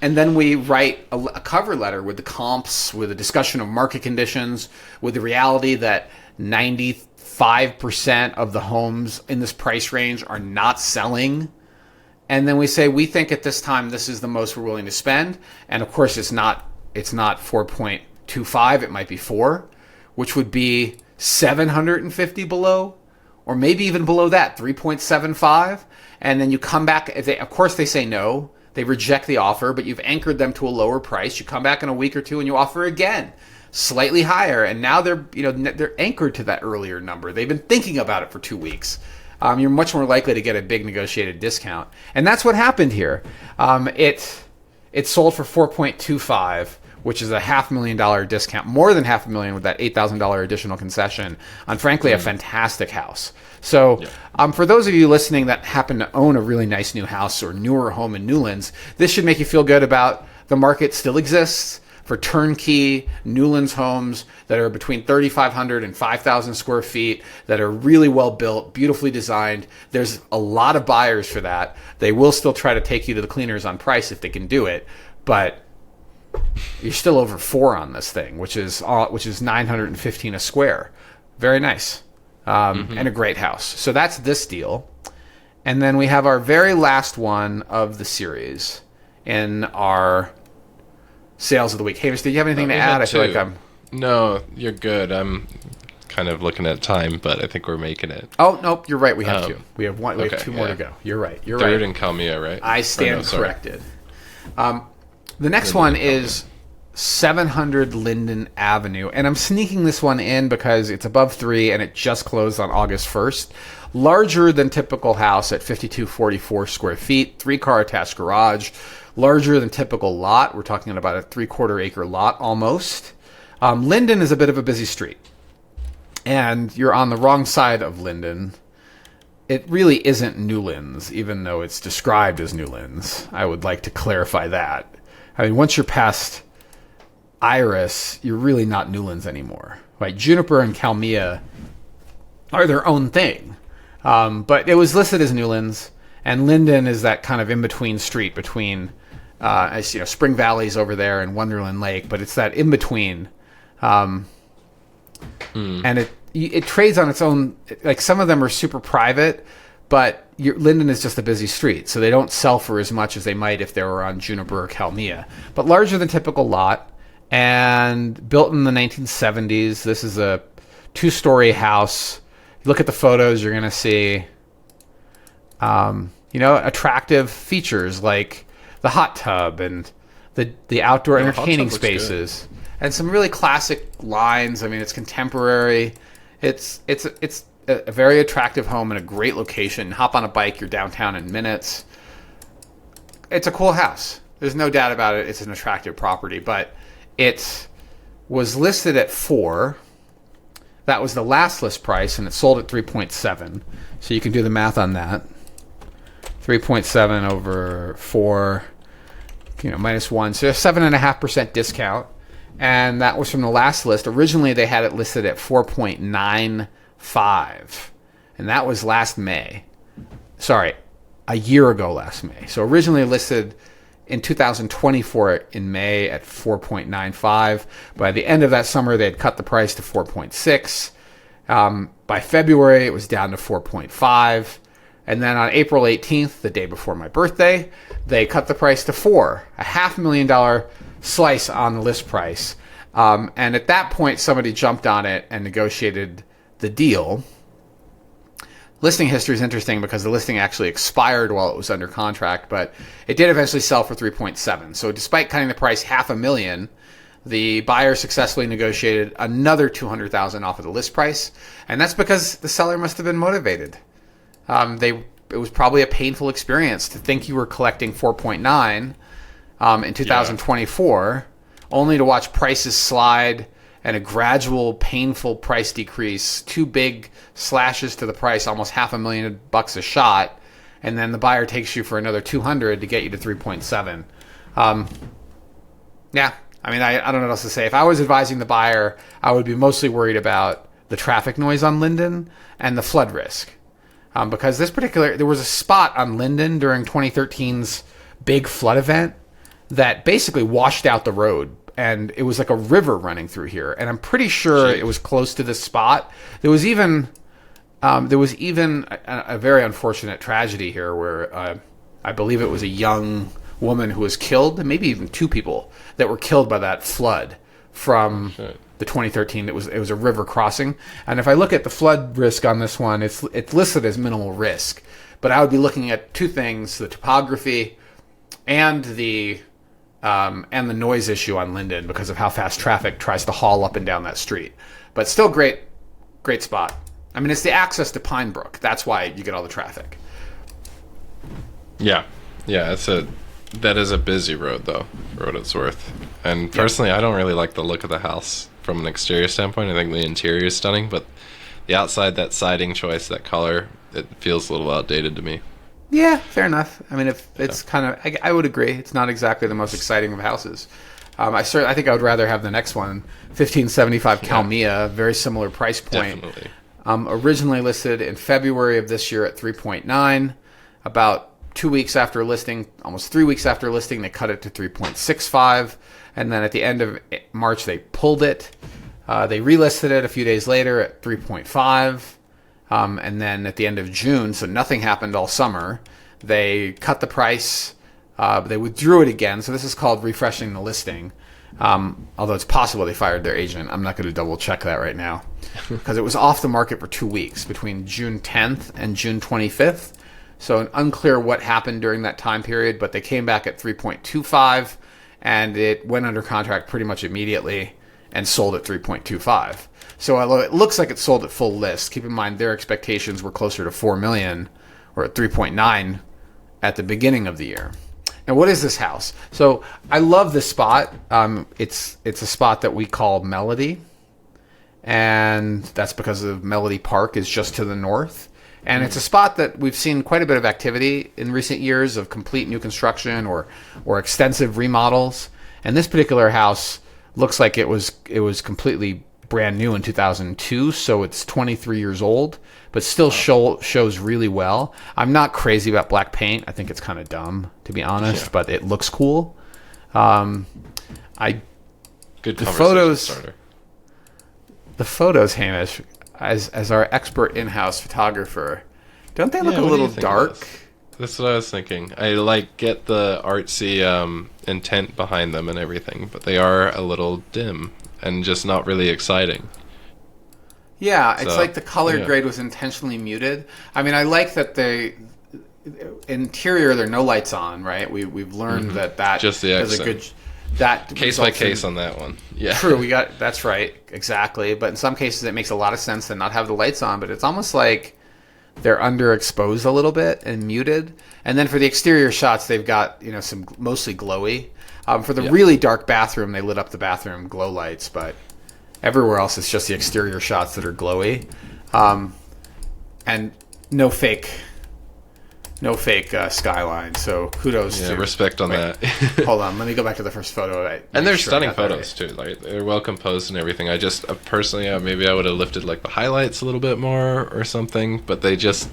And then we write a cover letter with the comps, with a discussion of market conditions, with the reality that 95% of the homes in this price range are not selling. And then we say, we think at this time, this is the most we're willing to spend. And of course, it's not 4.25, it might be 4, which would be 750 below, or maybe even below that, 3.75. And then you come back, of course they say no, they reject the offer, but you've anchored them to a lower price. You come back in a week or two and you offer again, slightly higher, and now they're anchored to that earlier number. They've been thinking about it for 2 weeks. You're much more likely to get a big negotiated discount, and that's what happened here. It sold for 4.25, which is a $500,000 discount, more than $500,000 with that $8,000 additional concession on, frankly, a fantastic house. So for those of you listening that happen to own a really nice new house or newer home in Newlands, this should make you feel good about the market still exists. for turnkey Newlands homes that are between 3,500 and 5,000 square feet, that are really well built, beautifully designed. There's a lot of buyers for that. They will still try to take you to the cleaners on price if they can do it, but you're still over 4 on this thing, which is $915 a square. Very nice, and a great house. So that's this deal. And then we have our very last one of the series in our sales of the week. Hamish, did you have anything to add? I feel like I'm... No, you're good. I'm kind of looking at time, but I think we're making it. Oh, nope, you're right. We have two. We have one. We have two more to go. You're right. You're Third right. in Kalmia, right? I stand corrected. The next one is 700 Linden Avenue, and I'm sneaking this one in because it's above 3 and it just closed on August 1st. Larger than typical house at 5244 square feet, 3-car attached garage. Larger than typical lot. We're talking about a 3/4 acre lot almost. Linden is a bit of a busy street, and you're on the wrong side of Linden. It really isn't Newlands, even though it's described as Newlands. I would like to clarify that. I mean, once you're past Iris, you're really not Newlands anymore. Right? Juniper and Kalmia are their own thing. But it was listed as Newlands, and Linden is that kind of in-between street between, as you know, Spring Valley's over there and Wonderland Lake, but it's that in-between. And it trades on its own. Like, some of them are super private, but Linden is just a busy street, so they don't sell for as much as they might if they were on Juniper or Kalmia. But larger than typical lot, and built in the 1970s. This is a 2-story house. Look at the photos, you're going to see, attractive features like the hot tub and the outdoor entertaining spaces, and some really classic lines. I mean, it's contemporary. It's a very attractive home in a great location. Hop on a bike, you're downtown in minutes. It's a cool house. There's no doubt about it. It's an attractive property, but it was listed at 4. That was the last list price, and it sold at 3.7. So you can do the math on that. 3.7 over 4, minus 1. So a 7.5% discount. And that was from the last list. Originally, they had it listed at 4.95. And that was last May. Sorry, a year ago last May. So originally listed in 2024 in May at 4.95. By the end of that summer, they had cut the price to 4.6. By February, it was down to 4.5. And then on April 18th, the day before my birthday, they cut the price to 4, a $500,000 slice on the list price. And at that point, somebody jumped on it and negotiated the deal. Listing history is interesting because the listing actually expired while it was under contract, but it did eventually sell for 3.7. So despite cutting the price $500,000, the buyer successfully negotiated another $200,000 off of the list price, and that's because the seller must have been motivated. It was probably a painful experience to think you were collecting 4.9 in 2024, only to watch prices slide and a gradual, painful price decrease, 2 big slashes to the price, almost $500,000 a shot, and then the buyer takes you for another 200 to get you to 3.7. Yeah, I mean, I don't know what else to say. If I was advising the buyer, I would be mostly worried about the traffic noise on Linden and the flood risk. Because there was a spot on Linden during 2013's big flood event that basically washed out the road. And it was like a river running through here. And I'm pretty sure it was close to this spot. There was even a very unfortunate tragedy here where I believe it was a young woman who was killed, and maybe even 2 people that were killed by that flood from the 2013. It was a river crossing. And if I look at the flood risk on this one, it's listed as minimal risk. But I would be looking at 2 things: the topography and the noise issue on Linden because of how fast traffic tries to haul up and down that street. But still great spot. I mean, it's the access to Pine Brook. That's why you get all the traffic. Yeah, that is a busy road, though, for what it's worth. And personally, I don't really like the look of the house from an exterior standpoint. I think the interior is stunning, but the outside, that siding choice, that color, it feels a little outdated to me. Yeah, fair enough. I mean, if it's kind of, I would agree. It's not exactly the most exciting of houses. I think I would rather have the next one, 1575 Kalmia, very similar price point. Definitely. Originally listed in February of this year at 3.9. About 2 weeks after listing, almost 3 weeks after listing, they cut it to 3.65. And then at the end of March, they pulled it. They relisted it a few days later at 3.5. And then at the end of June, so nothing happened all summer, they cut the price. They withdrew it again. So this is called refreshing the listing. Although it's possible they fired their agent. I'm not going to double check that right now because it was off the market for 2 weeks between June 10th and June 25th. So unclear what happened during that time period, but they came back at 3.25 and it went under contract pretty much immediately and sold at 3.25. So although it looks like it sold at full list, keep in mind their expectations were closer to 4 million or at 3.9 at the beginning of the year. Now, what is this house? So I love this spot. It's a spot that we call Melody, and that's because of Melody Park is just to the north. And it's a spot that we've seen quite a bit of activity in recent years of complete new construction or extensive remodels. And this particular house looks like it was completely brand new in 2002, so it's 23 years old, but still shows really well. I'm not crazy about black paint. I think it's kind of dumb, to be honest, but it looks cool. Good conversation starter. The photos, Hamish, as our expert in-house photographer, don't they look a little dark? That's what I was thinking. I get the artsy intent behind them and everything, but they are a little dim and just not really exciting. Yeah, it's like the color grade was intentionally muted. I mean, I like that interior there are no lights on, right? We've learned that just the does a accent. good that Case by case on that one. Yeah. True, that's right, exactly. But in some cases it makes a lot of sense to not have the lights on, but it's almost like they're underexposed a little bit and muted. And then for the exterior shots, they've got some mostly glowy. For the really dark bathroom, they lit up the bathroom glow lights, but everywhere else it's just the exterior shots that are glowy, and no fake skyline. So kudos to respect on that. Hold on, let me go back to the first photo. And they're stunning photos too. Like they're well composed and everything. I just personally, maybe I would have lifted the highlights a little bit more or something, but they just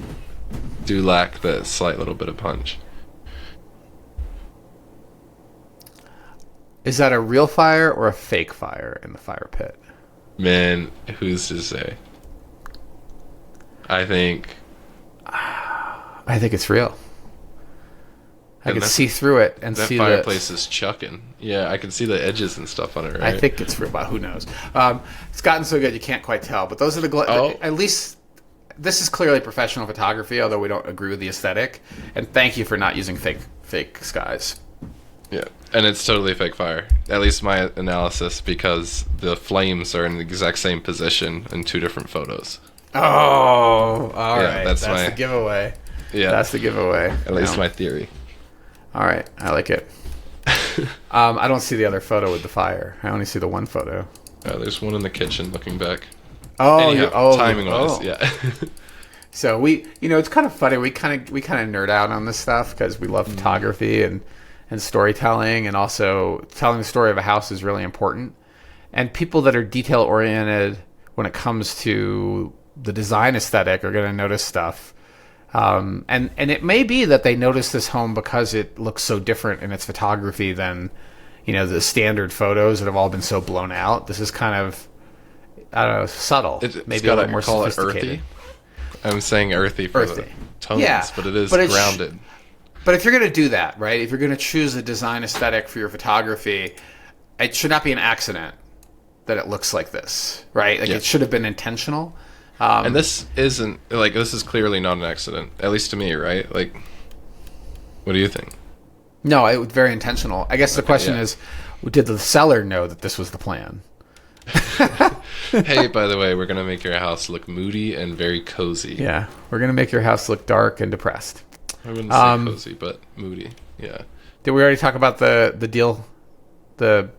do lack that slight little bit of punch. Is that a real fire or a fake fire in the fire pit? Man, who's to say? I think it's real. I can see through it and see that fireplace is chucking. Yeah, I can see the edges and stuff on it. Right? I think it's real, but who knows? It's gotten so good you can't quite tell. But those are at least this is clearly professional photography, although we don't agree with the aesthetic. And thank you for not using fake skies. Yeah, and it's totally fake fire. At least my analysis, because the flames are in the exact same position in two different photos. Oh, all right. That's the giveaway. Yeah, that's the giveaway. At least my theory. All right, I like it. I don't see the other photo with the fire. I only see the one photo. There's one in the kitchen looking back. Timing-wise, yeah. So it's kind of funny. We kind of nerd out on this stuff because we love photography and storytelling, and also telling the story of a house is really important. And people that are detail oriented when it comes to the design aesthetic are going to notice stuff. And it may be that they notice this home because it looks so different in its photography than the standard photos that have all been so blown out. This is kind of, I don't know, subtle. Maybe a little more sophisticated. Earthy. I'm saying earthy for the tones, but it is grounded. But if you're going to do that, right, if you're going to choose a design aesthetic for your photography, it should not be an accident that it looks like this, right? It should have been intentional. And this isn't, this is clearly not an accident, at least to me, right? What do you think? No, it was very intentional. I guess the question is, did the seller know that this was the plan? Hey, by the way, we're going to make your house look moody and very cozy. Yeah, we're going to make your house look dark and depressed. I wouldn't say cozy, but moody. Yeah. Did we already talk about the deal? How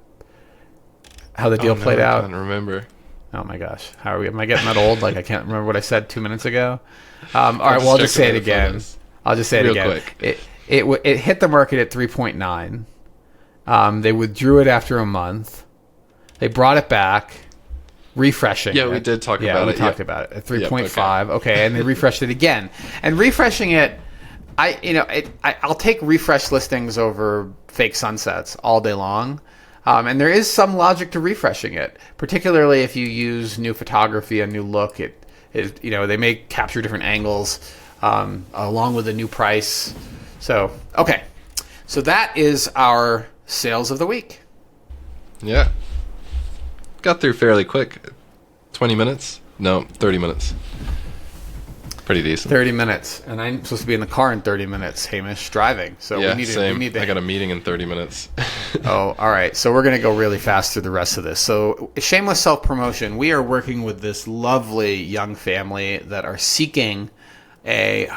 the deal played out? I don't remember. Oh my gosh. Am I getting that old? I can't remember what I said 2 minutes ago. All right, well, I'll just say it again. I'll just say it again. Quick. It hit the market at 3.9. They withdrew it after a month. They brought it back, refreshing it. We did talk about it. Yeah, we talked about it at 3.5. Okay, and they refreshed it again. And refreshing it, I'll take refresh listings over fake sunsets all day long. And there is some logic to refreshing it, particularly if you use new photography, a new look. They may capture different angles along with a new price. So, okay. So that is our sales of the week. Yeah. Got through fairly quick. 20 minutes? No, 30 minutes. Pretty decent. 30 minutes. And I'm supposed to be in the car in 30 minutes, Hamish, driving. So yeah, we same. need to... I got a meeting in 30 minutes. Oh, all right. So we're going to go really fast through the rest of this. So shameless self-promotion. We are working with this lovely young family that are seeking a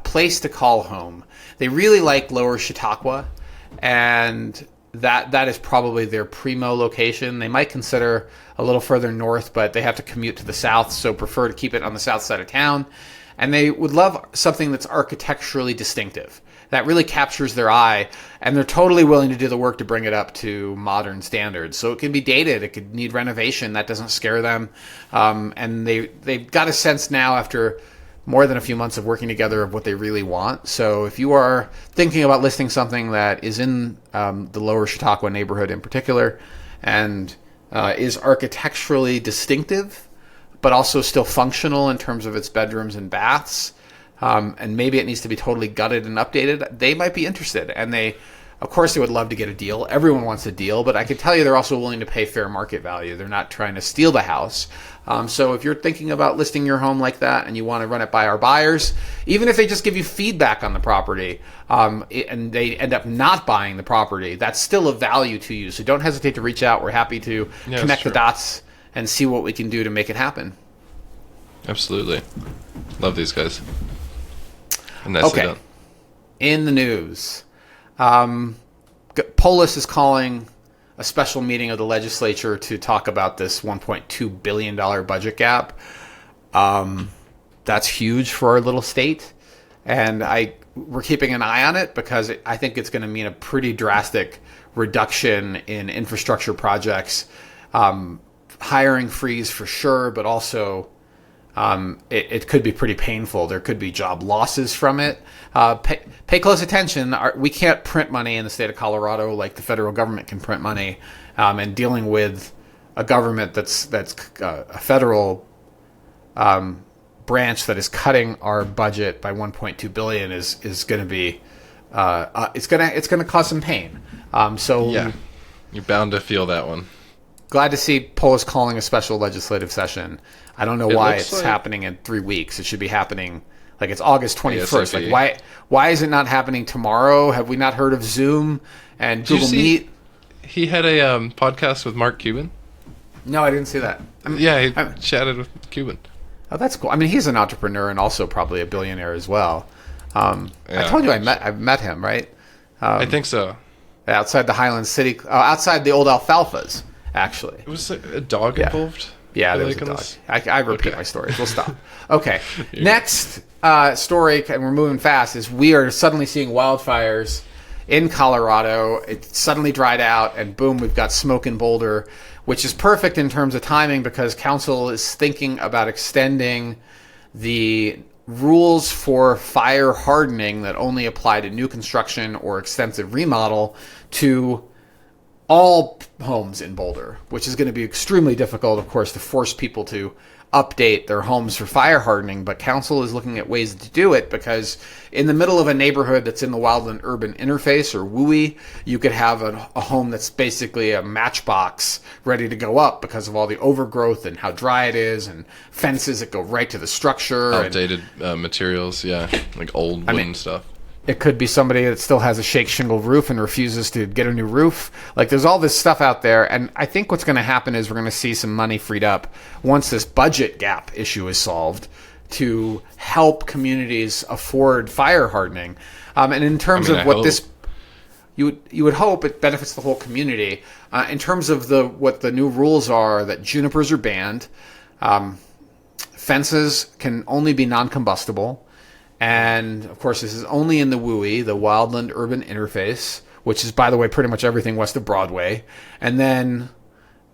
place to call home. They really like Lower Chautauqua, and that is probably their primo location. They might consider a little further north, but they have to commute to the south, so prefer to keep it on the south side of town. And they would love something that's architecturally distinctive, that really captures their eye, and they're totally willing to do the work to bring it up to modern standards. So it can be dated, it could need renovation, that doesn't scare them. And they've got a sense now, after more than a few months of working together, of what they really want. So if you are thinking about listing something that is in the Lower Chautauqua neighborhood in particular, and is architecturally distinctive, but also still functional in terms of its bedrooms and baths, and maybe it needs to be totally gutted and updated, they might be interested. And of course, they would love to get a deal. Everyone wants a deal, but I can tell you they're also willing to pay fair market value. They're not trying to steal the house. So if you're thinking about listing your home like that and you want to run it by our buyers, even if they just give you feedback on the property and they end up not buying the property, that's still of value to you. So don't hesitate to reach out. We're happy to connect the dots and see what we can do to make it happen. Absolutely. Love these guys. And nicely done. In the news, Polis is calling a special meeting of the legislature to talk about this $1.2 billion budget gap. That's huge for our little state. And we're keeping an eye on it because I think it's going to mean a pretty drastic reduction in infrastructure projects. Hiring freeze for sure, but also it could be pretty painful. There could be job losses from it. Pay close attention. We can't print money in the state of Colorado like the federal government can print money. And dealing with a government that's a federal branch that is cutting our budget by $1.2 billion is going to be it's going to cause some pain. Yeah, you're bound to feel that one. Glad to see Polis calling a special legislative session. I don't know why it's happening in 3 weeks. It should be happening, like, it's August 21st. Like, why is it not happening tomorrow? Have we not heard of Zoom and Google Meet? He had a podcast with Mark Cuban. No, I didn't see that. He chatted with Cuban. Oh, that's cool. I mean, he's an entrepreneur and also probably a billionaire as well. I told you I met him, right? I think so. Outside the Highland City, outside the old Alfalfas. Actually, was a dog involved? Yeah, there was a dog. I repeat my stories. We'll stop. Okay. Next story, and we're moving fast, is we are suddenly seeing wildfires in Colorado. It suddenly dried out, and boom, we've got smoke in Boulder, which is perfect in terms of timing because council is thinking about extending the rules for fire hardening that only apply to new construction or extensive remodel to all homes in Boulder, which is going to be extremely difficult, of course, to force people to update their homes for fire hardening. But council is looking at ways to do it because in the middle of a neighborhood that's in the wildland urban interface, or WUI, you could have a home that's basically a matchbox ready to go up because of all the overgrowth and how dry it is, and fences that go right to the structure. Outdated materials, like old wooden stuff. It could be somebody that still has a shake shingle roof and refuses to get a new roof. Like, there's all this stuff out there. And I think what's going to happen is we're going to see some money freed up once this budget gap issue is solved to help communities afford fire hardening. And in terms of what this, you would hope it benefits the whole community. In terms of what the new rules are, that junipers are banned. Fences can only be non-combustible. And, of course, this is only in the WUI, the Wildland Urban Interface, which is, by the way, pretty much everything west of Broadway. And then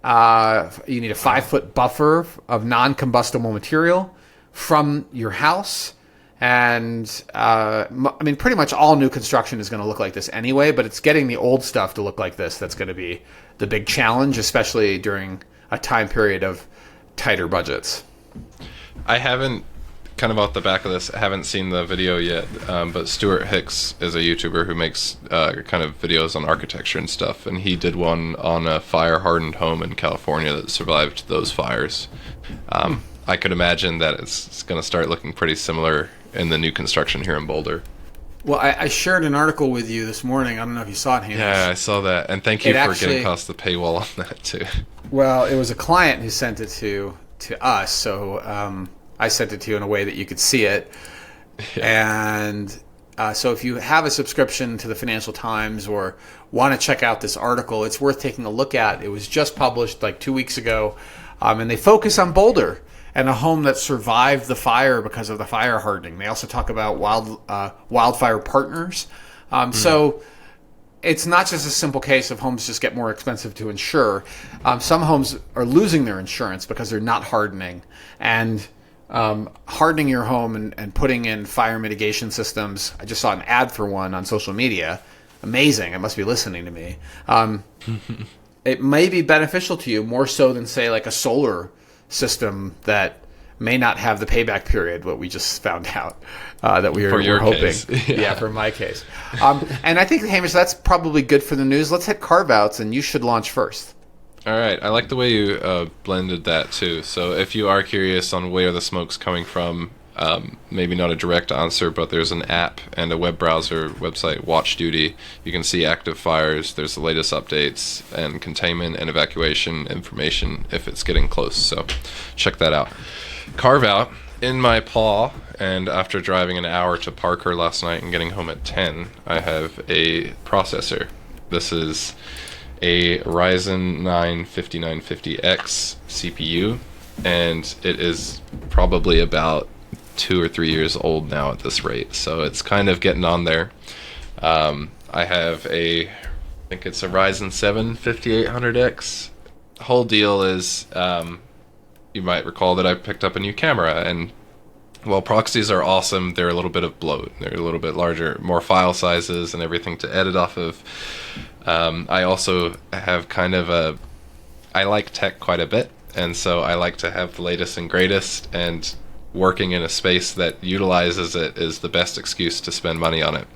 you need a 5-foot buffer of non-combustible material from your house. And I mean, pretty much all new construction is going to look like this anyway, but it's getting the old stuff to look like this that's going to be the big challenge, especially during a time period of tighter budgets. I haven't, kind of off the back of this, I haven't seen the video yet, but Stuart Hicks is a YouTuber who makes kind of videos on architecture and stuff, and he did one on a fire-hardened home in California that survived those fires. I could imagine that it's going to start looking pretty similar in the new construction here in Boulder. Well, I shared an article with you this morning. I don't know if you saw it, Hamish. Yeah, I saw that. And thank you for getting past the paywall on that, too. Well, it was a client who sent it to us, so I sent it to you in a way that you could see it. Yeah. And so if you have a subscription to the Financial Times or want to check out this article, it's worth taking a look at. It was just published like 2 weeks ago, and they focus on Boulder and a home that survived the fire because of the fire hardening. They also talk about wildfire partners. So it's not just a simple case of homes just get more expensive to insure. Some homes are losing their insurance because they're not hardening. And hardening your home and putting in fire mitigation systems. I just saw an ad for one on social media. Amazing. It must be listening to me. It may be beneficial to you more so than, say, like a solar system that may not have the payback period, what we just found out that we were hoping. Yeah, for my case. And I think, Hamish, that's probably good for the news. Let's hit carve-outs, and you should launch first. All right. I like the way you blended that, too. So if you are curious on where the smoke's coming from, maybe not a direct answer, but there's an app and a web browser website, Watch Duty. You can see active fires. There's the latest updates and containment and evacuation information if it's getting close. So check that out. Carveout in my paw, and after driving an hour to Parker last night and getting home at 10, I have a processor. This is a Ryzen 9 5950X CPU, and it is probably about 2 or 3 years old now at this rate, so it's kind of getting on there. I have I think it's a Ryzen 7 5800X. The whole deal is, you might recall that I picked up a new camera, and while proxies are awesome, they're a little bit of bloat. They're a little bit larger, more file sizes and everything to edit off of. I also have I like tech quite a bit, and so I like to have the latest and greatest, and working in a space that utilizes it is the best excuse to spend money on it.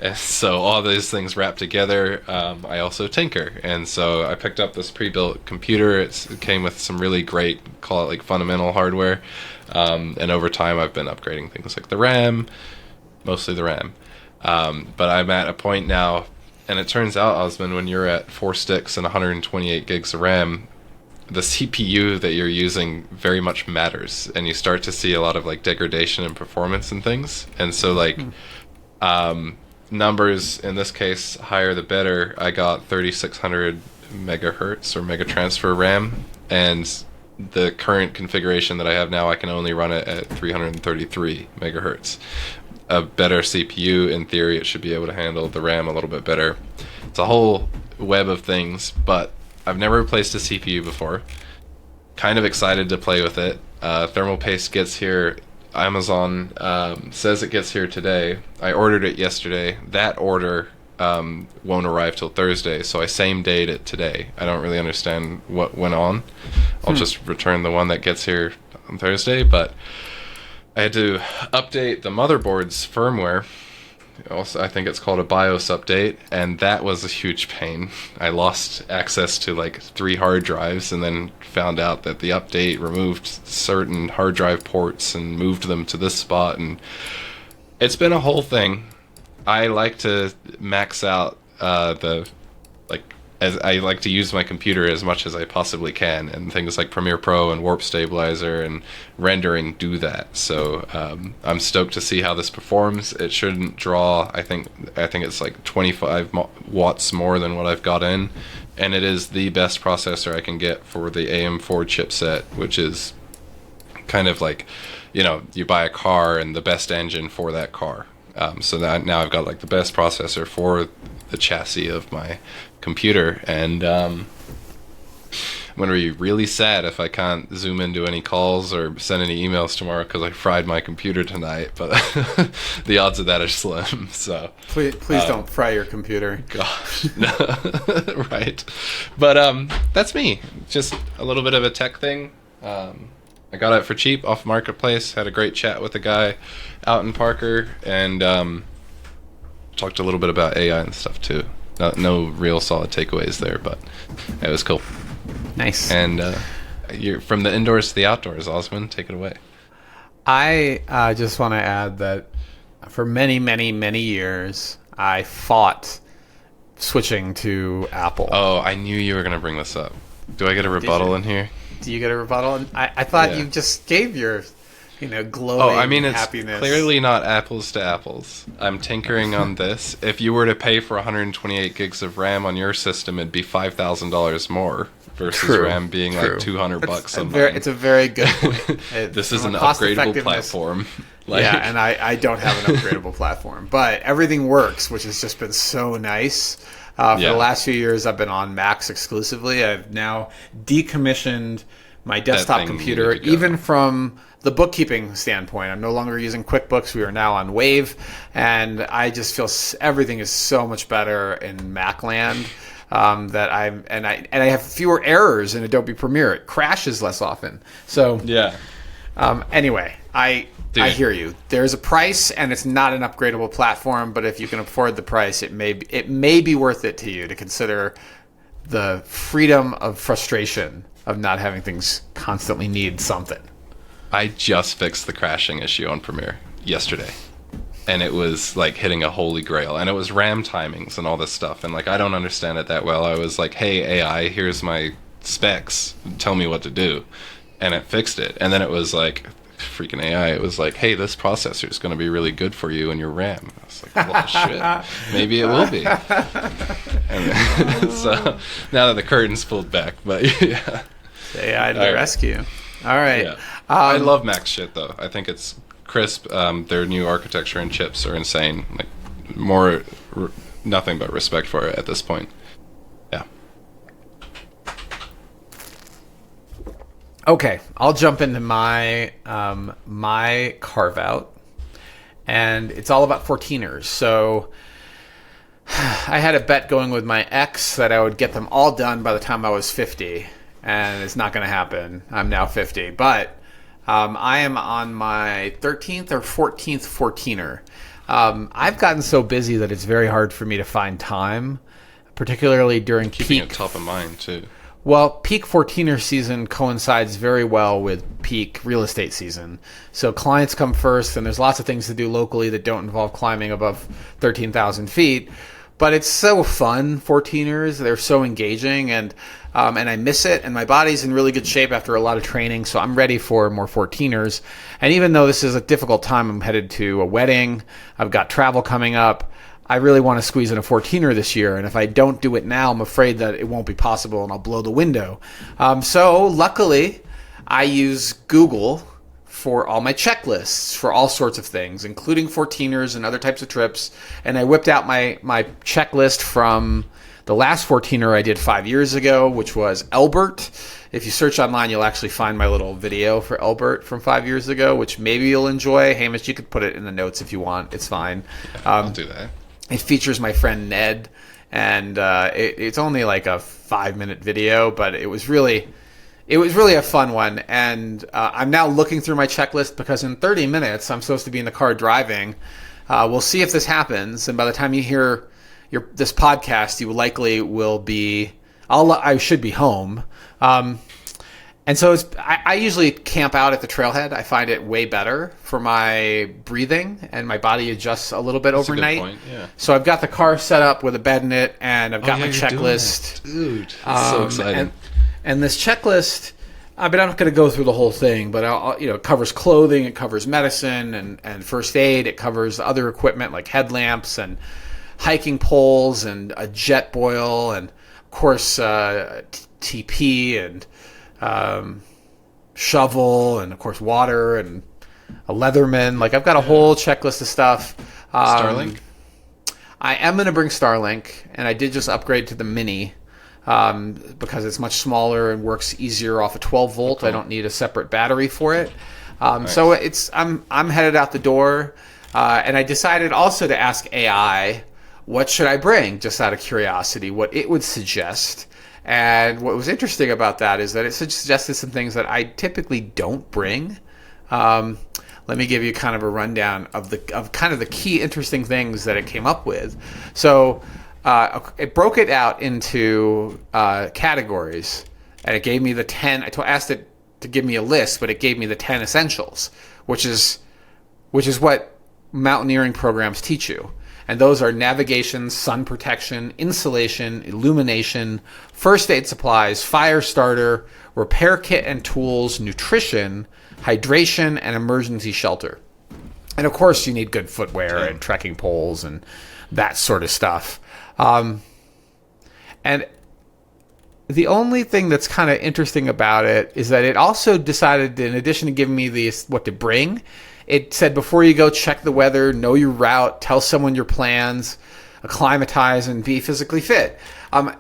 And so all these things wrapped together, I also tinker. And so I picked up this pre-built computer. It came with some really great, call it like fundamental hardware. And over time I've been upgrading things like the RAM, mostly the RAM. But I'm at a point now, and it turns out, Osman, when you're at 4 sticks and 128 gigs of RAM, the CPU that you're using very much matters, and you start to see a lot of like degradation in performance and things. And so like numbers in this case, higher the better. I got 3600 megahertz or mega transfer RAM, and the current configuration that I have now, I can only run it at 333 megahertz. A better CPU, in theory, it should be able to handle the RAM a little bit better. It's a whole web of things, but I've never replaced a CPU before. Kind of excited to play with it. Thermal paste gets here. Amazon says it gets here today. I ordered it yesterday. That order won't arrive till Thursday, so I same date it today. I don't really understand what went on. I'll just return the one that gets here on Thursday, but I had to update the motherboard's firmware. Also, I think it's called a BIOS update, and that was a huge pain. I lost access to like 3 hard drives, and then found out that the update removed certain hard drive ports and moved them to this spot, and it's been a whole thing. I like to max out as I like to use my computer as much as I possibly can, and things like Premiere Pro and Warp Stabilizer and rendering do that. So I'm stoked to see how this performs. It shouldn't draw, I think it's like 25 watts more than what I've got in, and it is the best processor I can get for the AM4 chipset, which is kind of like, you buy a car and the best engine for that car. So that now I've got like the best processor for the chassis of my computer, and I'm gonna be really sad if I can't zoom into any calls or send any emails tomorrow because I fried my computer tonight. But the odds of that are slim. So Please don't fry your computer. gosh, no. Right. But that's me. Just a little bit of a tech thing. I got it for cheap off Marketplace. Had a great chat with a guy out in Parker, and talked a little bit about AI and stuff too. No real solid takeaways there, but it was cool. Nice. And you're from the indoors to the outdoors, Osman. Take it away. I just want to add that for many, many, many years, I fought switching to Apple. Oh, I knew you were going to bring this up. Do I get a rebuttal in here? Do you get a rebuttal? I thought Yeah. you just gave your, glowing Oh, I mean, it's happiness. clearly not apples to apples. I'm tinkering on this. If you were to pay for 128 gigs of RAM on your system, it'd be $5,000 more versus True. RAM being True. like $200 on It's a very good point. This is From an a upgradable cost-effectiveness- platform. Yeah, and I don't have an upgradable platform, but everything works, which has just been so nice. For Yeah. the last few years, I've been on Macs exclusively. I've now decommissioned my desktop thing computer, needed to go. even from the bookkeeping standpoint. I'm no longer using QuickBooks. We are now on Wave, and I just feel everything is so much better in Mac land. That I have fewer errors in Adobe Premiere. It crashes less often. So Yeah. anyway, I Dude. hear you. There's a price, and it's not an upgradable platform. But if you can afford the price, it may be worth it to you to consider the freedom of frustration of not having things constantly need something. I just fixed the crashing issue on Premiere yesterday. And it was like hitting a holy grail. And it was RAM timings and all this stuff. And like, I don't understand it that well. I was like, hey, AI, here's my specs. Tell me what to do. And it fixed it. And then it was like, freaking AI, it was like, hey, this processor is going to be really good for you and your RAM. I was like, well, shit. Maybe it will be. And so now that the curtain's pulled back. But yeah. AI to the All right. rescue. All right. Yeah. I love Mac shit though. I think it's crisp. Their new architecture and chips are insane. Like nothing but respect for it at this point. Yeah. Okay, I'll jump into my my Carveout, and it's all about 14ers. So I had a bet going with my ex that I would get them all done by the time I was 50, and it's not going to happen. I'm now 50, but I am on my 13th or 14th 14er. I've gotten so busy that it's very hard for me to find time, particularly during Keeping peak. it top of mind too. Well, peak 14er season coincides very well with peak real estate season. So clients come first, and there's lots of things to do locally that don't involve climbing above 13,000 feet. But it's so fun, 14ers. They're so engaging, and I miss it. And my body's in really good shape after a lot of training, so I'm ready for more 14ers. And even though this is a difficult time, I'm headed to a wedding. I've got travel coming up. I really want to squeeze in a 14er this year, and if I don't do it now, I'm afraid that it won't be possible, and I'll blow the window. So luckily, I use Google for all my checklists for all sorts of things, including 14ers and other types of trips. And I whipped out my checklist from the last 14er I did 5 years ago, which was Elbert. If you search online, you'll actually find my little video for Elbert from 5 years ago, which maybe you'll enjoy. Hamish, you could put it in the notes if you want. It's fine. I'll do that. It features my friend Ned, and it's only like a 5-minute video, but it was really a fun one. And I'm now looking through my checklist because in 30 minutes I'm supposed to be in the car driving. We'll see if this happens, and by the time you hear this podcast, you likely will be. I should be home. And so I usually camp out at the trailhead. I find it way better for my breathing, and my body adjusts a little bit That's overnight. a good point, yeah. So I've got the car set up with a bed in it, and I've got my you're doing checklist. that. Dude, that's so exciting. And this checklist, I mean, I'm not going to go through the whole thing, but it covers clothing, it covers medicine and first aid, it covers other equipment like headlamps and hiking poles and a jet boil, and of course TP and shovel, and of course water, and a Leatherman. Like, I've got a whole checklist of stuff. Starlink? I am going to bring Starlink, and I did just upgrade to the Mini because it's much smaller and works easier off a 12 volt. Cool. I don't need a separate battery for it. Nice. So I'm headed out the door, and I decided also to ask AI, what should I bring, just out of curiosity, what it would suggest. And what was interesting about that is that it suggested some things that I typically don't bring. Let me give you kind of a rundown of kind of the key interesting things that it came up with. So it broke it out into categories, and it gave me the 10. I asked it to give me a list, but it gave me the 10 essentials, which is what mountaineering programs teach you. And those are navigation, sun protection, insulation, illumination, first aid supplies, fire starter, repair kit and tools, nutrition, hydration, and emergency shelter. And of course, you need good footwear and trekking poles and that sort of stuff. And the only thing that's kind of interesting about it is that it also decided, in addition to giving me what to bring, it said before you go, check the weather, know your route, tell someone your plans, acclimatize, and be physically fit. I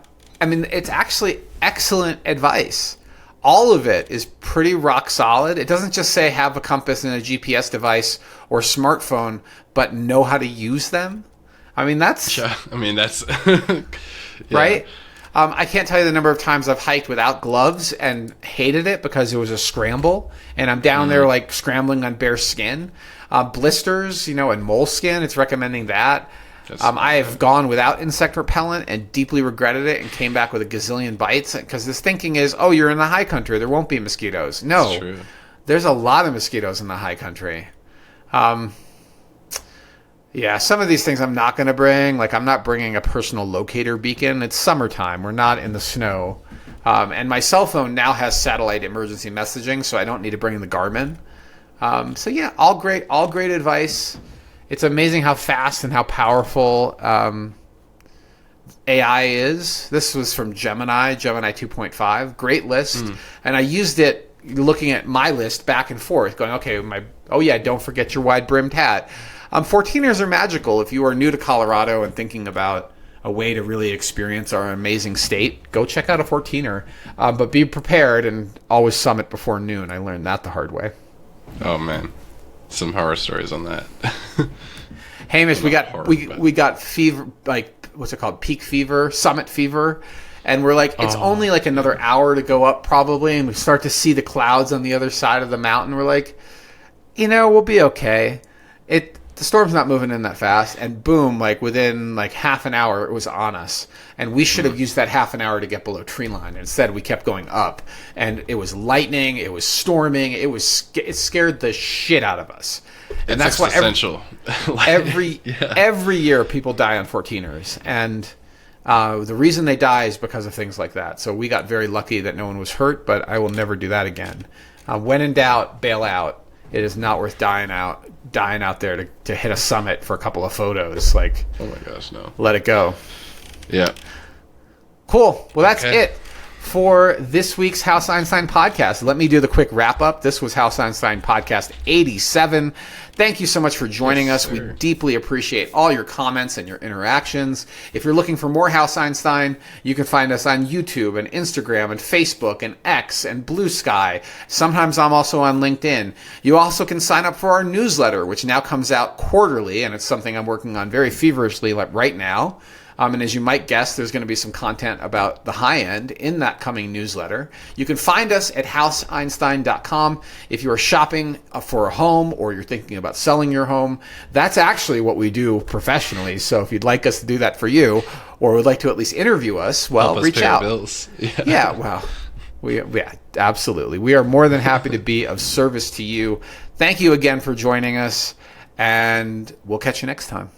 mean, it's actually excellent advice. All of it is pretty rock solid. It doesn't just say have a compass and a GPS device or smartphone, but know how to use them. I mean, that's... Yeah, I mean, that's... Yeah. Right? I can't tell you the number of times I've hiked without gloves and hated it because it was a scramble, and I'm down there like scrambling on bare skin. Blisters, and moleskin, it's recommending that. I have gone without insect repellent and deeply regretted it and came back with a gazillion bites because this thinking is, oh, you're in the high country, there won't be mosquitoes. No, there's a lot of mosquitoes in the high country. Yeah, some of these things I'm not going to bring. Like, I'm not bringing a personal locator beacon. It's summertime. We're not in the snow. And my cell phone now has satellite emergency messaging, so I don't need to bring the Garmin. So, yeah, all great advice. It's amazing how fast and how powerful AI is. This was from Gemini 2.5. Great list. And I used it looking at my list back and forth, going, okay, don't forget your wide-brimmed hat. 14ers are magical. If you are new to Colorado and thinking about a way to really experience our amazing state, go check out a 14er. But be prepared and always summit before noon. I learned that the hard way. Oh, man. Some horror stories on that. Hamish, we got fever, like, what's it called? Peak fever, summit fever. And we're like, it's only like another hour to go up probably. And we start to see the clouds on the other side of the mountain. We're like, we'll be okay. The storm's not moving in that fast, and boom, like within like half an hour, it was on us. And we should have used that half an hour to get below tree line. Instead, we kept going up, and it was lightning, it was storming, it scared the shit out of us. And that's why every year people die on 14ers, and the reason they die is because of things like that. So we got very lucky that no one was hurt, but I will never do that again. When in doubt, bail out. It is not worth dying out there to hit a summit for a couple of photos. Like, oh my gosh, no. Let it go. Yeah. Cool. Well, that's it for this week's House Einstein podcast. Let me do the quick wrap up. This was House Einstein podcast 87. Thank you so much for joining us. We deeply appreciate all your comments and your interactions. If you're looking for more House Einstein, you can find us on YouTube and Instagram and Facebook and X and Blue Sky. Sometimes I'm also on LinkedIn. You also can sign up for our newsletter, which now comes out quarterly, and it's something I'm working on very feverishly right now. And as you might guess, there's going to be some content about the high end in that coming newsletter. You can find us at houseeinstein.com. If you are shopping for a home or you're thinking about selling your home, that's actually what we do professionally. So if you'd like us to do that for you, or would like to at least interview us, well, reach out. Bills. Yeah, well, yeah, absolutely. We are more than happy to be of service to you. Thank you again for joining us, and we'll catch you next time.